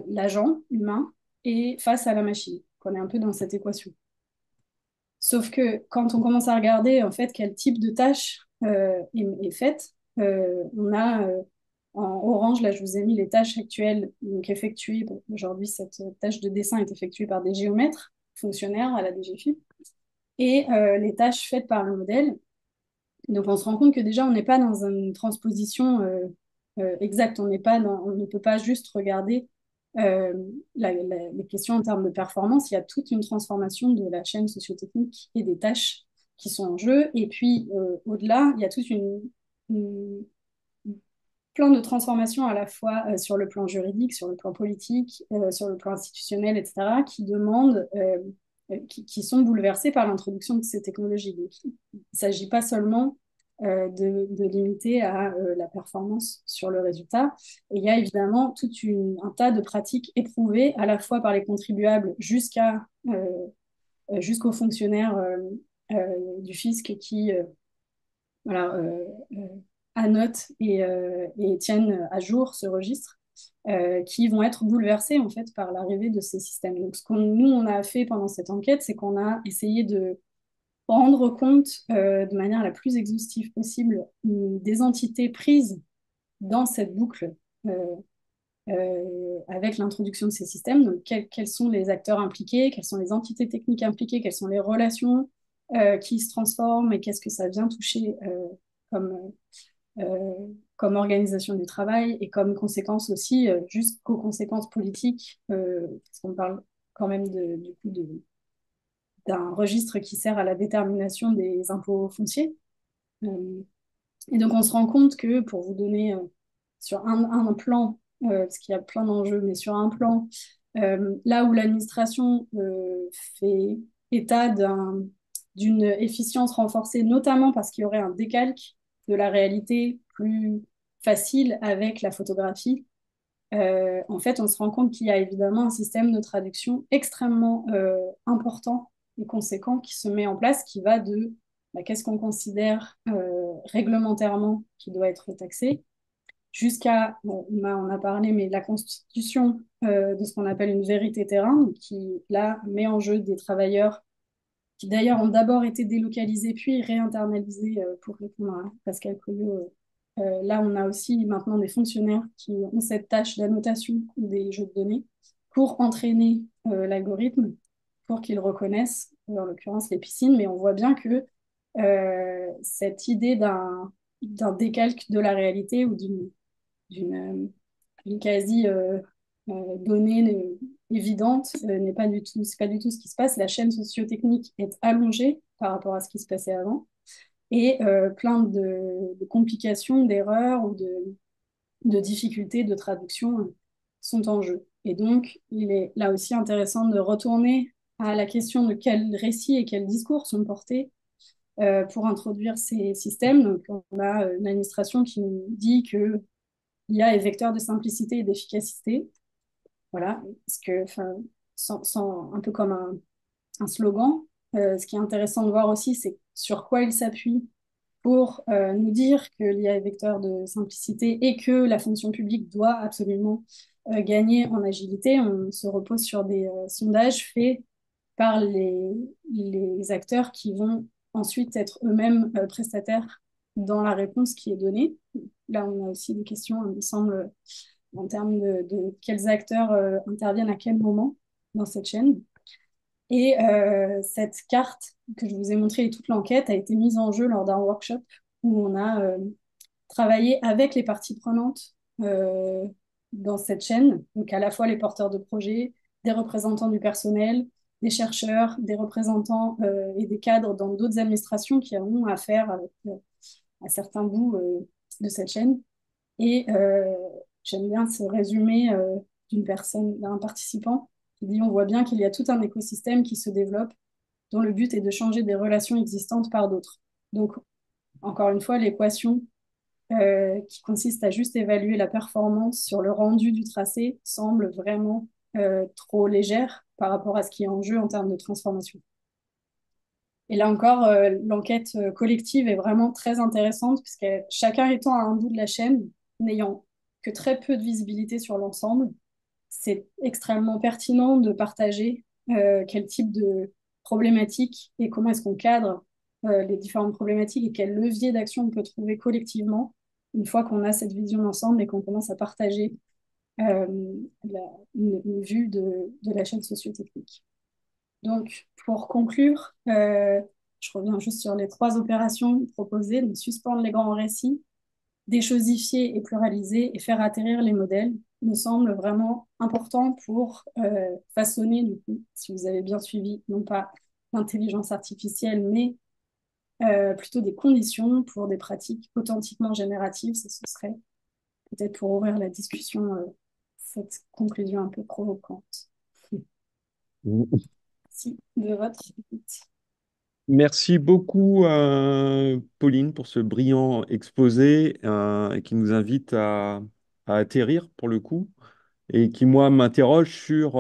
l'agent humain et face à la machine, qu'on est un peu dans cette équation. Sauf que quand on commence à regarder en fait quel type de tâche est faite, on a en orange, là je vous ai mis les tâches actuelles donc effectuées. Bon, aujourd'hui, cette tâche de dessin est effectuée par des géomètres fonctionnaires à la DGFiP et les tâches faites par le modèle. Donc on se rend compte que déjà on n'est pas dans une transposition exacte, on ne peut pas juste regarder euh, les questions en termes de performance, il y a toute une transformation de la chaîne sociotechnique et des tâches qui sont en jeu. Et puis, au-delà, il y a une plein de transformations à la fois sur le plan juridique, sur le plan politique, sur le plan institutionnel, etc., qui sont bouleversées par l'introduction de ces technologies. Donc, il ne s'agit pas seulement de limiter à la performance sur le résultat. Et il y a évidemment un tas de pratiques éprouvées à la fois par les contribuables jusqu'aux fonctionnaires du fisc qui voilà, annotent et tiennent à jour ce registre, qui vont être bouleversés en fait par l'arrivée de ces systèmes. Donc, nous, on a fait pendant cette enquête, c'est qu'on a essayé de rendre compte de manière la plus exhaustive possible des entités prises dans cette boucle avec l'introduction de ces systèmes. Donc, quels sont les acteurs impliqués, quelles sont les entités techniques impliquées, quelles sont les relations qui se transforment et qu'est-ce que ça vient toucher comme, euh, comme organisation du travail et comme conséquence aussi jusqu'aux conséquences politiques, parce qu'on parle quand même du coup d'un registre qui sert à la détermination des impôts fonciers. Euh, et donc on se rend compte que pour vous donner sur un plan, parce qu'il y a plein d'enjeux, mais sur un plan, là où l'administration fait état d'une efficience renforcée, notamment parce qu'il y aurait un décalque de la réalité plus facile avec la photographie. En fait, on se rend compte qu'il y a évidemment un système de traduction extrêmement important et conséquent qui se met en place, qui va de bah, qu'est-ce qu'on considère réglementairement qui doit être taxé, jusqu'à, bon, on a parlé, mais la constitution de ce qu'on appelle une vérité terrain, qui là met en jeu des travailleurs qui d'ailleurs ont d'abord été délocalisés puis réinternalisés pour répondre à Pascal Coyot. Là, on a aussi maintenant des fonctionnaires qui ont cette tâche d'annotation des jeux de données pour entraîner l'algorithme, pour qu'il reconnaisse, en l'occurrence, les piscines. Mais on voit bien que cette idée d'un décalque de la réalité ou d'une quasi donnée évidente n'est pas du tout, c'est pas du tout ce qui se passe. La chaîne sociotechnique est allongée par rapport à ce qui se passait avant et plein de complications, d'erreurs ou de difficultés de traduction sont en jeu. Et donc, il est là aussi intéressant de retourner à la question de quels récits et quels discours sont portés pour introduire ces systèmes. Donc, on a une administration qui nous dit que l'IA est vecteur de simplicité et d'efficacité. Voilà, parce que, enfin, un peu comme un slogan. Ce qui est intéressant de voir aussi, c'est sur quoi il s'appuie pour nous dire que l'IA est vecteur de simplicité et que la fonction publique doit absolument gagner en agilité. On se repose sur des sondages faits par les acteurs qui vont ensuite être eux-mêmes prestataires dans la réponse qui est donnée. Là, on a aussi des questions, il me semble, en termes de quels acteurs interviennent à quel moment dans cette chaîne. Et cette carte que je vous ai montrée et toute l'enquête a été mise en jeu lors d'un workshop où on a travaillé avec les parties prenantes dans cette chaîne, donc à la fois les porteurs de projets, des représentants du personnel, des chercheurs, des représentants et des cadres dans d'autres administrations qui auront affaire avec, à certains bouts de cette chaîne. Et j'aime bien ce résumé d'une personne, d'un participant, qui dit on voit bien qu'il y a tout un écosystème qui se développe, dont le but est de changer des relations existantes par d'autres. Donc, encore une fois, l'équation qui consiste à juste évaluer la performance sur le rendu du tracé semble vraiment trop légère par rapport à ce qui est en jeu en termes de transformation. Et là encore, l'enquête collective est vraiment très intéressante puisque chacun étant à un bout de la chaîne, n'ayant que très peu de visibilité sur l'ensemble, c'est extrêmement pertinent de partager quel type de problématiques et comment est-ce qu'on cadre les différentes problématiques et quels leviers d'action on peut trouver collectivement une fois qu'on a cette vision d'ensemble et qu'on commence à partager euh, une vue de la chaîne sociotechnique. Donc, pour conclure, je reviens juste sur les trois opérations proposées, donc suspendre les grands récits, déchosifier et pluraliser et faire atterrir les modèles me semble vraiment important pour façonner, du coup, si vous avez bien suivi, non pas l'intelligence artificielle, mais plutôt des conditions pour des pratiques authentiquement génératives. Ce serait peut-être pour ouvrir la discussion, cette conclusion un peu provocante. Si, de votre écoute. Merci beaucoup, Pauline, pour ce brillant exposé et qui nous invite à atterrir pour le coup et qui, moi, m'interroge sur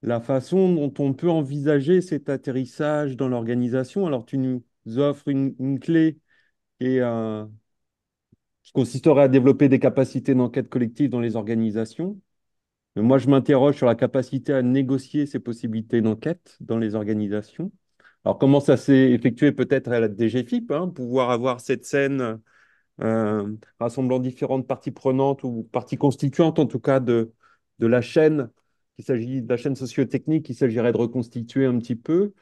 la façon dont on peut envisager cet atterrissage dans l'organisation. Alors, tu nous offres une clé qui consisterait à développer des capacités d'enquête collective dans les organisations. Mais moi, je m'interroge sur la capacité à négocier ces possibilités d'enquête dans les organisations. Alors, comment ça s'est effectué peut-être à la DGFIP, hein, pouvoir avoir cette scène rassemblant différentes parties prenantes ou parties constituantes, en tout cas, de la chaîne, qu'il s'agit de la chaîne socio-technique, qu'il s'agirait de reconstituer un petit peu,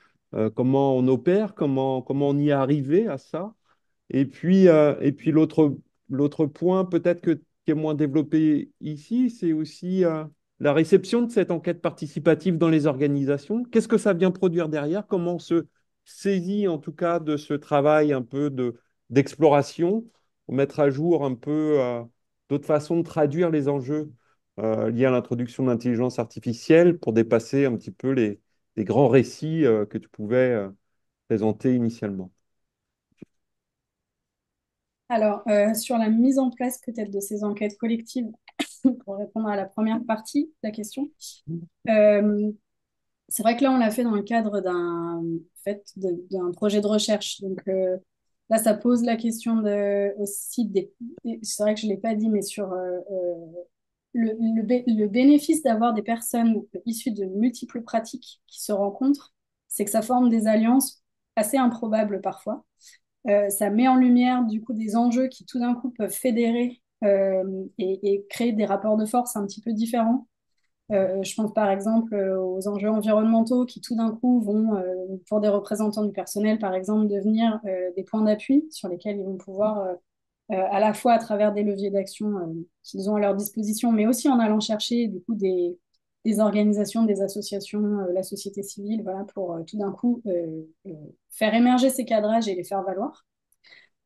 comment on opère, comment on y est arrivé à ça. Et puis l'autre point, peut-être qui est moins développé ici, c'est aussi la réception de cette enquête participative dans les organisations. Qu'est-ce que ça vient produire derrière? Comment on se saisit en tout cas de ce travail un peu d'exploration pour mettre à jour un peu d'autres façons de traduire les enjeux liés à l'introduction de l'intelligence artificielle pour dépasser un petit peu les grands récits que tu pouvais présenter initialement. Alors, sur la mise en place peut-être de ces enquêtes collectives, pour répondre à la première partie de la question, euh, c'est vrai que là, on l'a fait dans le cadre d'un projet de recherche. Donc là, ça pose la question aussi c'est vrai que je ne l'ai pas dit, mais sur le bénéfice d'avoir des personnes issues de multiples pratiques qui se rencontrent, c'est que ça forme des alliances assez improbables parfois. Ça met en lumière du coup des enjeux qui tout d'un coup peuvent fédérer et créer des rapports de force un petit peu différents. Je pense par exemple aux enjeux environnementaux qui tout d'un coup vont, pour des représentants du personnel par exemple, devenir des points d'appui sur lesquels ils vont pouvoir, à la fois à travers des leviers d'action qu'ils ont à leur disposition, mais aussi en allant chercher du coup des organisations, des associations, la société civile, voilà, pour tout d'un coup faire émerger ces cadrages et les faire valoir.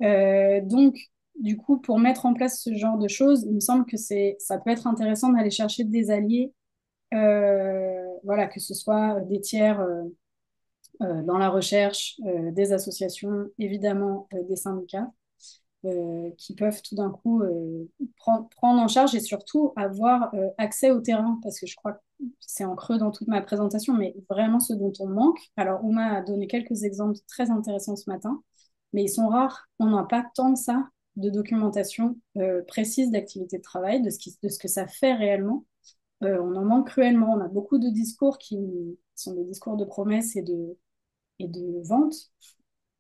Donc, du coup, pour mettre en place ce genre de choses, il me semble que ça peut être intéressant d'aller chercher des alliés, voilà, que ce soit des tiers dans la recherche, des associations, évidemment des syndicats, qui peuvent tout d'un coup prendre en charge et surtout avoir accès au terrain, parce que je crois que c'est en creux dans toute ma présentation, mais vraiment ce dont on manque. Alors, on m'a donné quelques exemples très intéressants ce matin, mais ils sont rares. On n'a pas tant que ça de documentation précise d'activité de travail, de ce que ça fait réellement. On en manque cruellement. On a beaucoup de discours qui sont des discours de promesses et de vente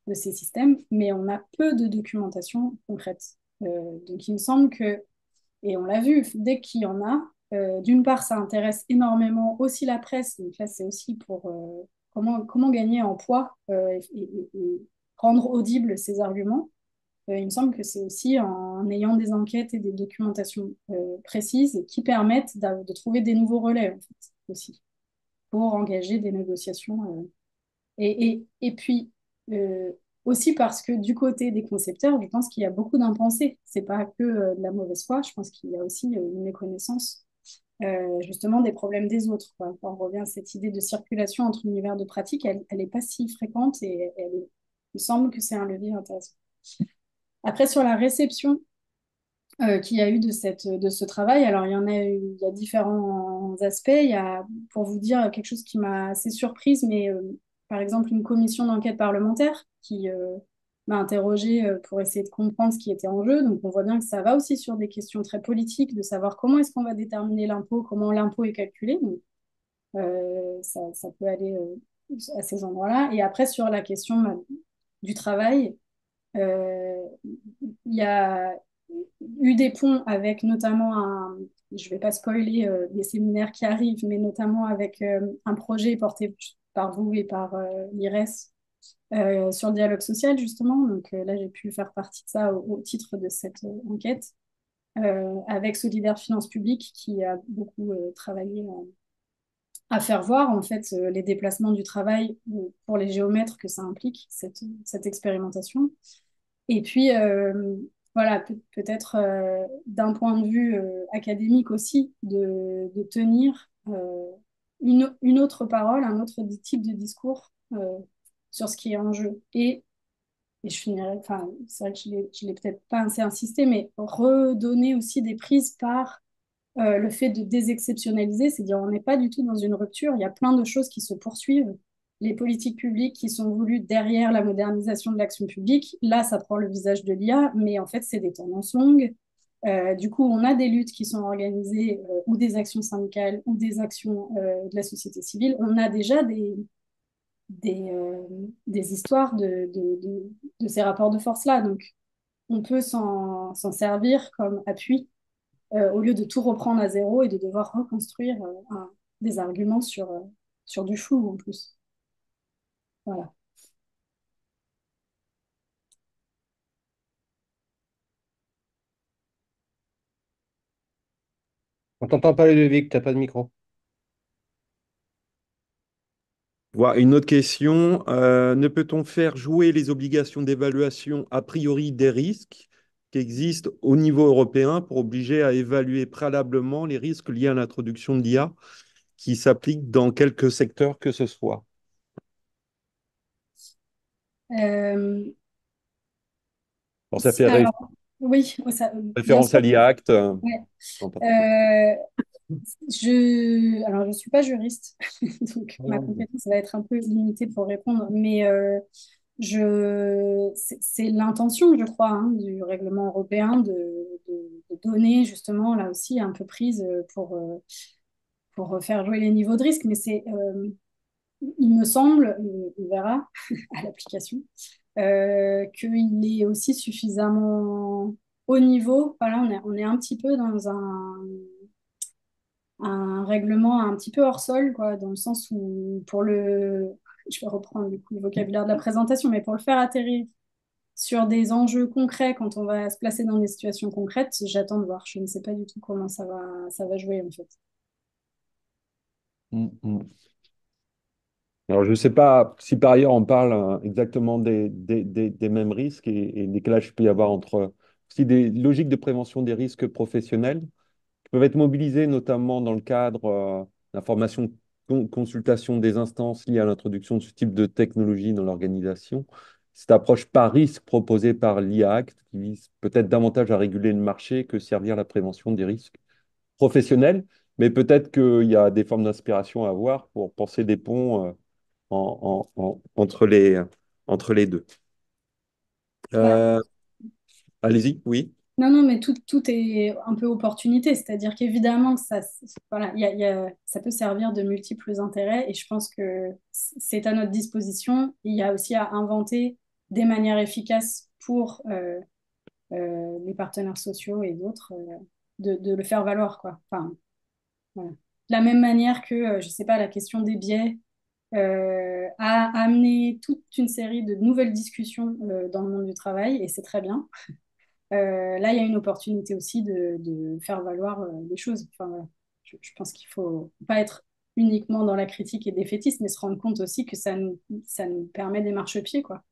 de ces systèmes, mais on a peu de documentation concrète. Donc il me semble que, et on l'a vu, dès qu'il y en a, d'une part, ça intéresse énormément aussi la presse, donc là c'est aussi pour comment gagner en poids et rendre audibles ces arguments. Il me semble que c'est aussi en ayant des enquêtes et des documentations précises qui permettent de trouver des nouveaux relais en fait, aussi, pour engager des négociations. Et puis, euh, aussi parce que du côté des concepteurs, je pense qu'il y a beaucoup d'impensés. C'est pas que de la mauvaise foi, je pense qu'il y a aussi une méconnaissance justement des problèmes des autres, quoi. On revient à cette idée de circulation entre univers de pratique, elle n'est pas si fréquente et il me semble que c'est un levier intéressant. Après, sur la réception qu'il y a eu de ce travail. Alors, il y a différents aspects. Il y a, pour vous dire, quelque chose qui m'a assez surprise, mais par exemple, une commission d'enquête parlementaire qui m'a interrogée pour essayer de comprendre ce qui était en jeu. Donc, on voit bien que ça va aussi sur des questions très politiques, de savoir comment est-ce qu'on va déterminer l'impôt, comment l'impôt est calculé. Donc, ça peut aller à ces endroits-là. Et après, sur la question du travail, euh, il y a eu des ponts avec notamment je ne vais pas spoiler les séminaires qui arrivent, mais notamment avec un projet porté par vous et par l'IRES sur le dialogue social, justement. Donc là, j'ai pu faire partie de ça au titre de cette enquête, avec Solidaire Finances Publiques, qui a beaucoup travaillé à faire voir, en fait, les déplacements du travail pour les géomètres que ça implique, cette expérimentation. Et puis, voilà, peut-être d'un point de vue académique aussi, de tenir une autre parole, un autre type de discours sur ce qui est en jeu. Et je finirai, enfin, c'est vrai que je l'ai peut-être pas assez insisté, mais redonner aussi des prises par le fait de désexceptionnaliser, c'est-à-dire on n'est pas du tout dans une rupture, il y a plein de choses qui se poursuivent. Les politiques publiques qui sont voulues derrière la modernisation de l'action publique, là, ça prend le visage de l'IA, mais en fait, c'est des tendances longues. Du coup, on a des luttes qui sont organisées, ou des actions syndicales, ou des actions de la société civile. On a déjà des histoires de ces rapports de force-là. Donc, on peut s'en servir comme appui au lieu de tout reprendre à zéro et de devoir reconstruire des arguments sur du flou en plus. Voilà. On t'entend pas, Ludovic, t'as pas de micro. Voilà, une autre question. Ne peut-on faire jouer les obligations d'évaluation a priori des risques qui existent au niveau européen pour obliger à évaluer préalablement les risques liés à l'introduction de l'IA qui s'appliquent dans quelques secteurs que ce soit? Euh, Bon, ça fait alors, oui, bien référence sûr. à l'IA Act. Ouais. Non, pas trop. Euh, alors, je ne suis pas juriste, donc ma compétence va être un peu limitée pour répondre, mais c'est l'intention, je crois, hein, du règlement européen de donner justement là aussi un peu prise pour faire jouer les niveaux de risque, mais il me semble, on verra à l'application, qu'il est aussi suffisamment haut niveau. Voilà, on est un petit peu dans un règlement un petit peu hors sol, quoi, dans le sens où je vais reprendre du coup le vocabulaire de la présentation, mais pour le faire atterrir sur des enjeux concrets, quand on va se placer dans des situations concrètes, j'attends de voir. Je ne sais pas du tout comment ça va jouer en fait. Mm, mm. Alors, je ne sais pas si par ailleurs on parle exactement des mêmes risques et des clashs qu'il peut y avoir entre aussi des logiques de prévention des risques professionnels qui peuvent être mobilisées notamment dans le cadre d'information, consultation des instances liées à l'introduction de ce type de technologie dans l'organisation. Cette approche par risque proposée par l'IA Act qui vise peut-être davantage à réguler le marché que servir la prévention des risques professionnels, mais peut-être qu'il y a des formes d'inspiration à avoir pour penser des ponts entre les deux. Ouais. Euh, allez-y, oui. Non, non, mais tout est un peu opportunité, c'est-à-dire qu'évidemment, voilà, ça peut servir de multiples intérêts et je pense que c'est à notre disposition. Il y a aussi à inventer des manières efficaces pour les partenaires sociaux et d'autres de le faire valoir, quoi. Enfin, voilà. De la même manière que, je ne sais pas, la question des biais a amené toute une série de nouvelles discussions dans le monde du travail et c'est très bien. Là, il y a une opportunité aussi de faire valoir les choses. Enfin, voilà. Je pense qu'il faut pas être uniquement dans la critique et défaitiste, mais se rendre compte aussi que ça nous permet des marchepieds, quoi.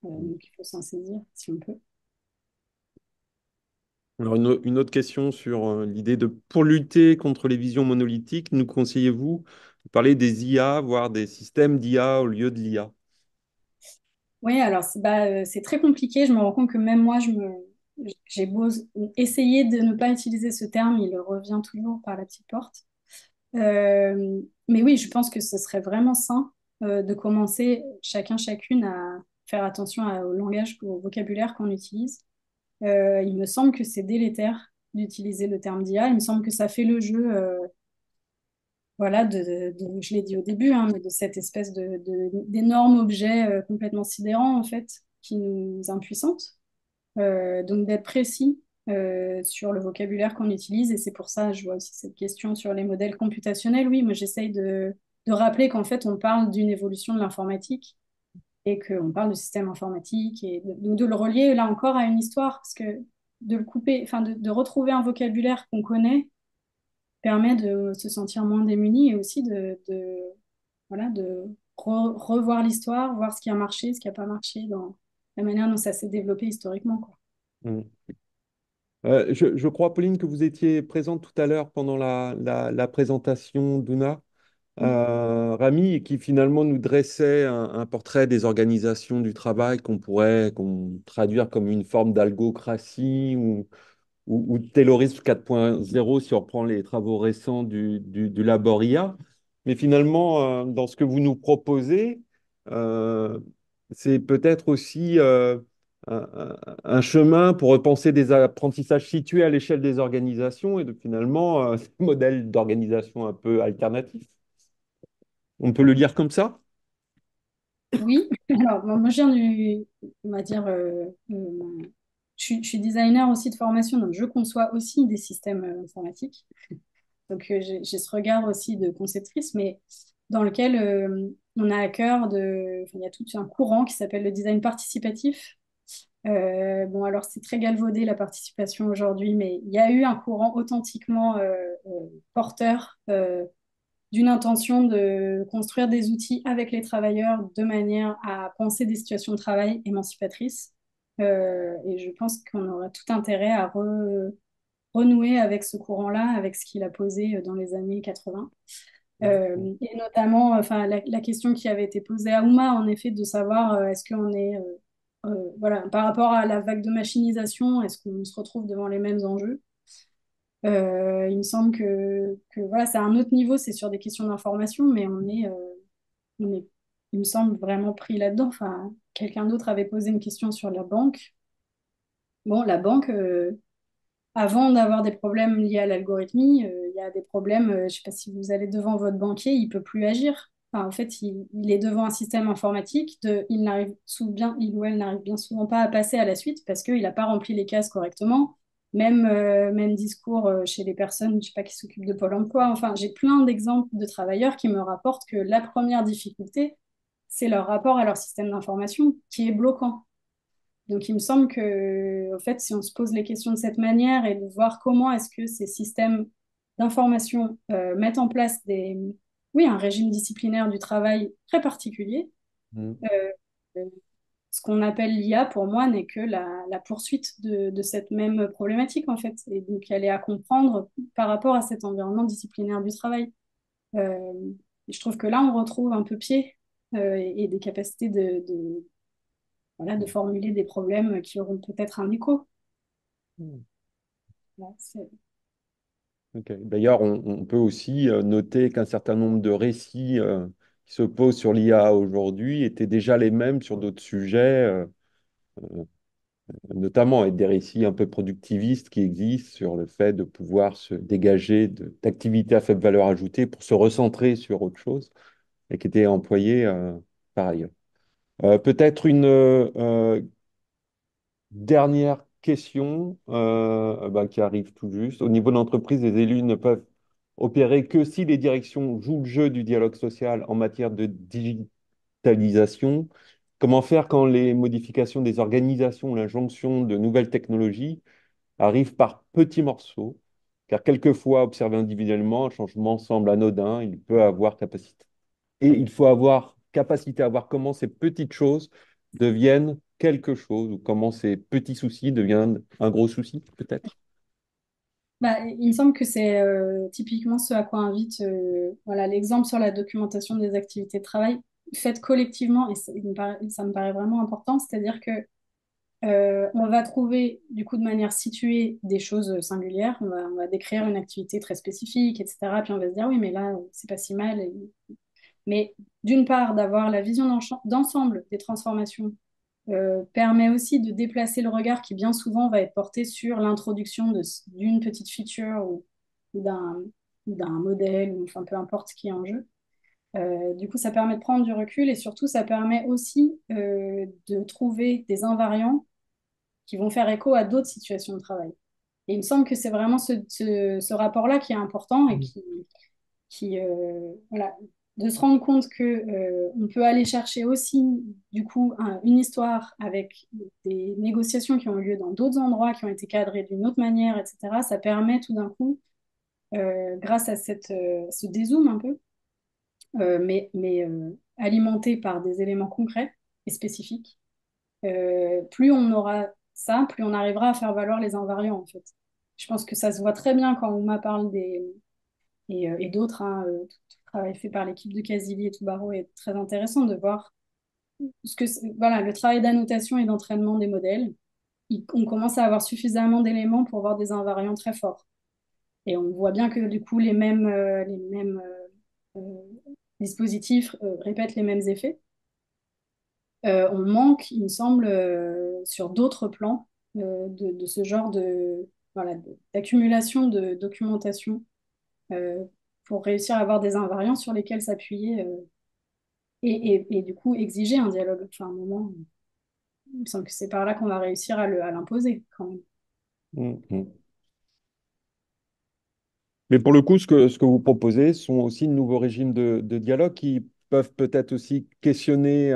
Donc, il faut s'en saisir si on peut. Alors, une autre question sur l'idée de, pour lutter contre les visions monolithiques, nous conseillez-vous de parler des IA, voire des systèmes d'IA au lieu de l'IA? Oui, alors c'est très compliqué. Je me rends compte que même moi, j'ai beau essayer de ne pas utiliser ce terme, il revient toujours par la petite porte. Mais oui, je pense que ce serait vraiment sain de commencer chacune à faire attention au langage, au vocabulaire qu'on utilise. Il me semble que c'est délétère d'utiliser le terme d'IA. Il me semble que ça fait le jeu, voilà, je l'ai dit au début, hein, mais de cette espèce d'énorme objet complètement sidérant, en fait, qui nous impuissante. Donc d'être précis sur le vocabulaire qu'on utilise. Et c'est pour ça, je vois aussi cette question sur les modèles computationnels. Oui, moi j'essaye de rappeler qu'en fait, on parle d'une évolution de l'informatique et qu'on parle de système informatique et de le relier là encore à une histoire, parce que de le couper, enfin de retrouver un vocabulaire qu'on connaît permet de se sentir moins démuni et aussi voilà, de revoir l'histoire, voir ce qui a marché, ce qui n'a pas marché dans la manière dont ça s'est développé historiquement, quoi. Mm. Je crois, Pauline, que vous étiez présente tout à l'heure pendant la présentation d'Una. Rami, qui finalement nous dressait un portrait des organisations du travail qu'on traduire comme une forme d'algocratie ou de Taylorisme 4.0 si on reprend les travaux récents du Laboria. Mais finalement, dans ce que vous nous proposez, euh, c'est peut-être aussi un chemin pour repenser des apprentissages situés à l'échelle des organisations et de finalement des modèles d'organisation un peu alternatifs. On peut le lire comme ça? Oui, alors moi je viens on va dire, je suis designer aussi de formation, donc je conçois aussi des systèmes informatiques. Donc j'ai ce regard aussi de conceptrice, mais dans lequel on a à cœur enfin, il y a tout un courant qui s'appelle le design participatif. Bon, alors c'est très galvaudé la participation aujourd'hui, mais il y a eu un courant authentiquement porteur d'une intention de construire des outils avec les travailleurs de manière à penser des situations de travail émancipatrices. Et je pense qu'on aura tout intérêt à renouer avec ce courant-là, avec ce qu'il a posé dans les années 80. Et notamment, enfin, la question qui avait été posée à Ouma, en effet, de savoir est-ce qu'on est, voilà, par rapport à la vague de machinisation, est-ce qu'on se retrouve devant les mêmes enjeux? Il me semble que voilà, c'est à un autre niveau, c'est sur des questions d'information, mais on est, il me semble, vraiment pris là-dedans. Enfin, quelqu'un d'autre avait posé une question sur la banque. Bon, la banque, avant d'avoir des problèmes liés à l'algorithmie, il y a des problèmes, je ne sais pas si vous allez devant votre banquier, il ne peut plus agir. Enfin, en fait, il est devant un système informatique, il ou elle n'arrive bien souvent pas à passer à la suite parce qu'il n'a pas rempli les cases correctement. Même discours chez les personnes, je ne sais pas, qui s'occupent de Pôle emploi. Enfin, j'ai plein d'exemples de travailleurs qui me rapportent que la première difficulté, c'est leur rapport à leur système d'information qui est bloquant. Donc, il me semble que, en fait, si on se pose les questions de cette manière et de voir comment est-ce que ces systèmes d'information mettent en place oui, un régime disciplinaire du travail très particulier, Mm. euh, ce qu'on appelle l'IA, pour moi, n'est que la poursuite de cette même problématique, en fait. Et donc, elle est à comprendre par rapport à cet environnement disciplinaire du travail. Euh, et je trouve que là, on retrouve un peu pied et des capacités voilà, de formuler des problèmes qui auront peut-être un écho. Mm. Là, Ok. D'ailleurs, on peut aussi noter qu'un certain nombre de récits qui se posent sur l'IA aujourd'hui étaient déjà les mêmes sur d'autres sujets, notamment et des récits un peu productivistes qui existent sur le fait de pouvoir se dégager d'activités à faible valeur ajoutée pour se recentrer sur autre chose et qui étaient employés par ailleurs. Peut-être une dernière question qui arrive tout juste. Au niveau de l'entreprise, les élus ne peuvent opérer que si les directions jouent le jeu du dialogue social en matière de digitalisation. Comment faire quand les modifications des organisations, l'injonction de nouvelles technologies arrivent par petits morceaux? Car quelquefois, observé individuellement, un changement semble anodin, il peut avoir capacité. Et il faut avoir capacité à voir comment ces petites choses deviennent quelque chose ou comment ces petits soucis deviennent un gros souci, peut-être. bah, il me semble que c'est typiquement ce à quoi invite voilà, l'exemple sur la documentation des activités de travail faites collectivement, et ça me paraît vraiment important, c'est-à-dire que on va trouver du coup de manière située des choses singulières, on va décrire une activité très spécifique, etc. Puis on va se dire oui, mais là, c'est pas si mal. Mais d'une part, d'avoir la vision d'ensemble des transformations permet aussi de déplacer le regard qui bien souvent va être porté sur l'introduction d'une petite feature ou d'un modèle, ou enfin peu importe ce qui est en jeu. Du coup, ça permet de prendre du recul et surtout, ça permet aussi de trouver des invariants qui vont faire écho à d'autres situations de travail. Et il me semble que c'est vraiment ce rapport-là qui est important et voilà, de se rendre compte que on peut aller chercher aussi du coup une histoire avec des négociations qui ont eu lieu dans d'autres endroits, qui ont été cadrées d'une autre manière, etc. Ça permet tout d'un coup, grâce à ce dézoom un peu, mais alimenté par des éléments concrets et spécifiques, plus on aura ça, plus on arrivera à faire valoir les invariants en fait. Je pense que ça se voit très bien quand Ouma parle et d'autres, hein, tout le travail fait par l'équipe de Casilli et Toubaro est très intéressant de voir voilà, le travail d'annotation et d'entraînement des modèles. On commence à avoir suffisamment d'éléments pour voir des invariants très forts. Et on voit bien que du coup, les mêmes dispositifs répètent les mêmes effets. On manque, il me semble, sur d'autres plans de ce genre voilà, d'accumulation de documentation euh, pour réussir à avoir des invariants sur lesquels s'appuyer et du coup exiger un dialogue. Enfin, à un moment, il me semble que c'est par là qu'on va réussir à l'imposer quand même. Mhm. Mais pour le coup, ce que vous proposez sont aussi de nouveaux régimes de dialogue qui peuvent peut-être aussi questionner.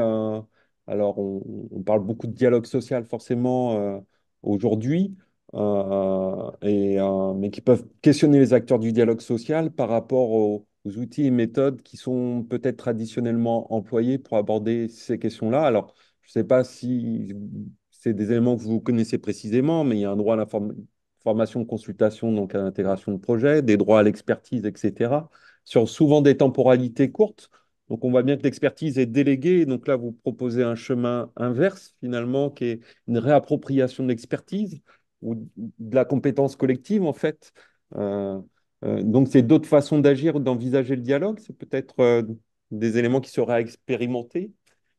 Alors, on parle beaucoup de dialogue social forcément aujourd'hui, mais qui peuvent questionner les acteurs du dialogue social par rapport aux outils et méthodes qui sont peut-être traditionnellement employés pour aborder ces questions-là. Alors, je ne sais pas si c'est des éléments que vous connaissez précisément, mais il y a un droit à l'information formation, consultation, donc à l'intégration de projet, des droits à l'expertise, etc., sur souvent des temporalités courtes. Donc on voit bien que l'expertise est déléguée. Donc là, vous proposez un chemin inverse, finalement, qui est une réappropriation de l'expertise ou de la compétence collective, en fait. Euh, donc c'est d'autres façons d'agir ou d'envisager le dialogue. C'est peut-être des éléments qui seraient à expérimenter,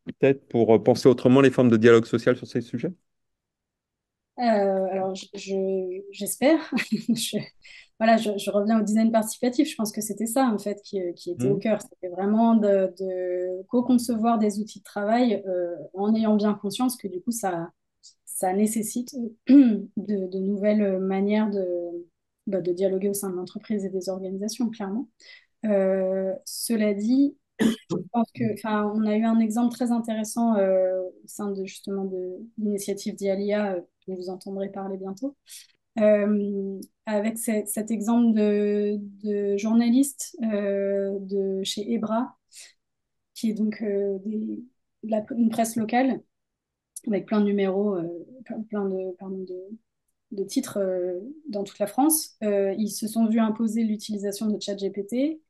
peut-être pour penser autrement les formes de dialogue social sur ces sujets. Alors, j'espère. Voilà, je reviens au design participatif. Je pense que c'était ça, en fait, qui était au Hmm. cœur. C'était vraiment de co-concevoir des outils de travail en ayant bien conscience que, du coup, ça nécessite de nouvelles manières de dialoguer au sein de l'entreprise et des organisations, clairement. Cela dit, je pense que, enfin, on a eu un exemple très intéressant au sein de justement de l'initiative d'IALIA, dont vous entendrez parler bientôt, avec cet exemple de journaliste de chez EBRA, qui est donc une presse locale avec plein de numéros, plein de titres dans toute la France. Ils se sont vus imposer l'utilisation de ChatGPT.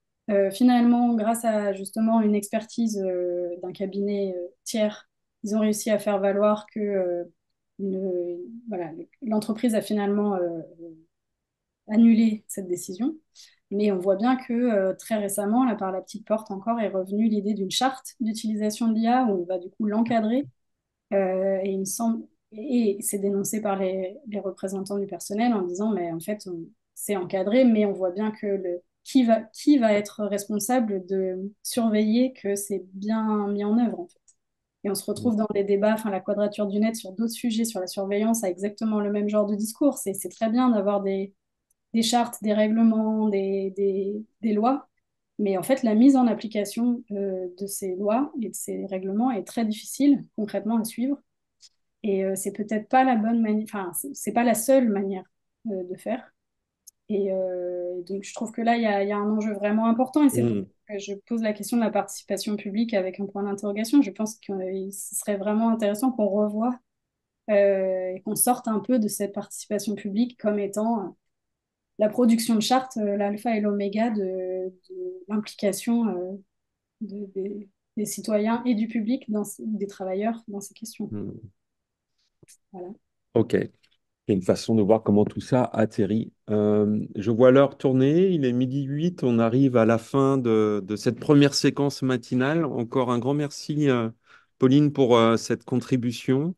Finalement, grâce à justement une expertise d'un cabinet tiers, ils ont réussi à faire valoir que voilà, l'entreprise a finalement annulé cette décision. Mais on voit bien que très récemment, là par la petite porte encore, est revenue l'idée d'une charte d'utilisation de l'IA où on va du coup l'encadrer et il me semble, et c'est dénoncé par les représentants du personnel en disant, mais en fait, c'est encadré, mais on voit bien que qui va être responsable de surveiller que c'est bien mis en œuvre, en fait. Et on se retrouve dans des débats, enfin la quadrature du net sur d'autres sujets, sur la surveillance, a exactement le même genre de discours. C'est très bien d'avoir des chartes, des règlements, des lois, mais en fait, la mise en application de ces lois et de ces règlements est très difficile concrètement à suivre. Et c'est peut-être pas la bonne manière, enfin, c'est pas la seule manière de faire. Et donc, je trouve que là, il y a un enjeu vraiment important. Et c'est pour Hmm. ça que je pose la question de la participation publique avec un point d'interrogation. Je pense que ce serait vraiment intéressant qu'on revoie et qu'on sorte un peu de cette participation publique comme étant la production de chartes, l'alpha et l'oméga de l'implication des citoyens et du public, des travailleurs dans ces questions. Hmm. Voilà. OK. Il y a une façon de voir comment tout ça atterrit. Je vois l'heure tourner, il est 12h08, on arrive à la fin de cette première séquence matinale. Encore un grand merci, Pauline, pour cette contribution.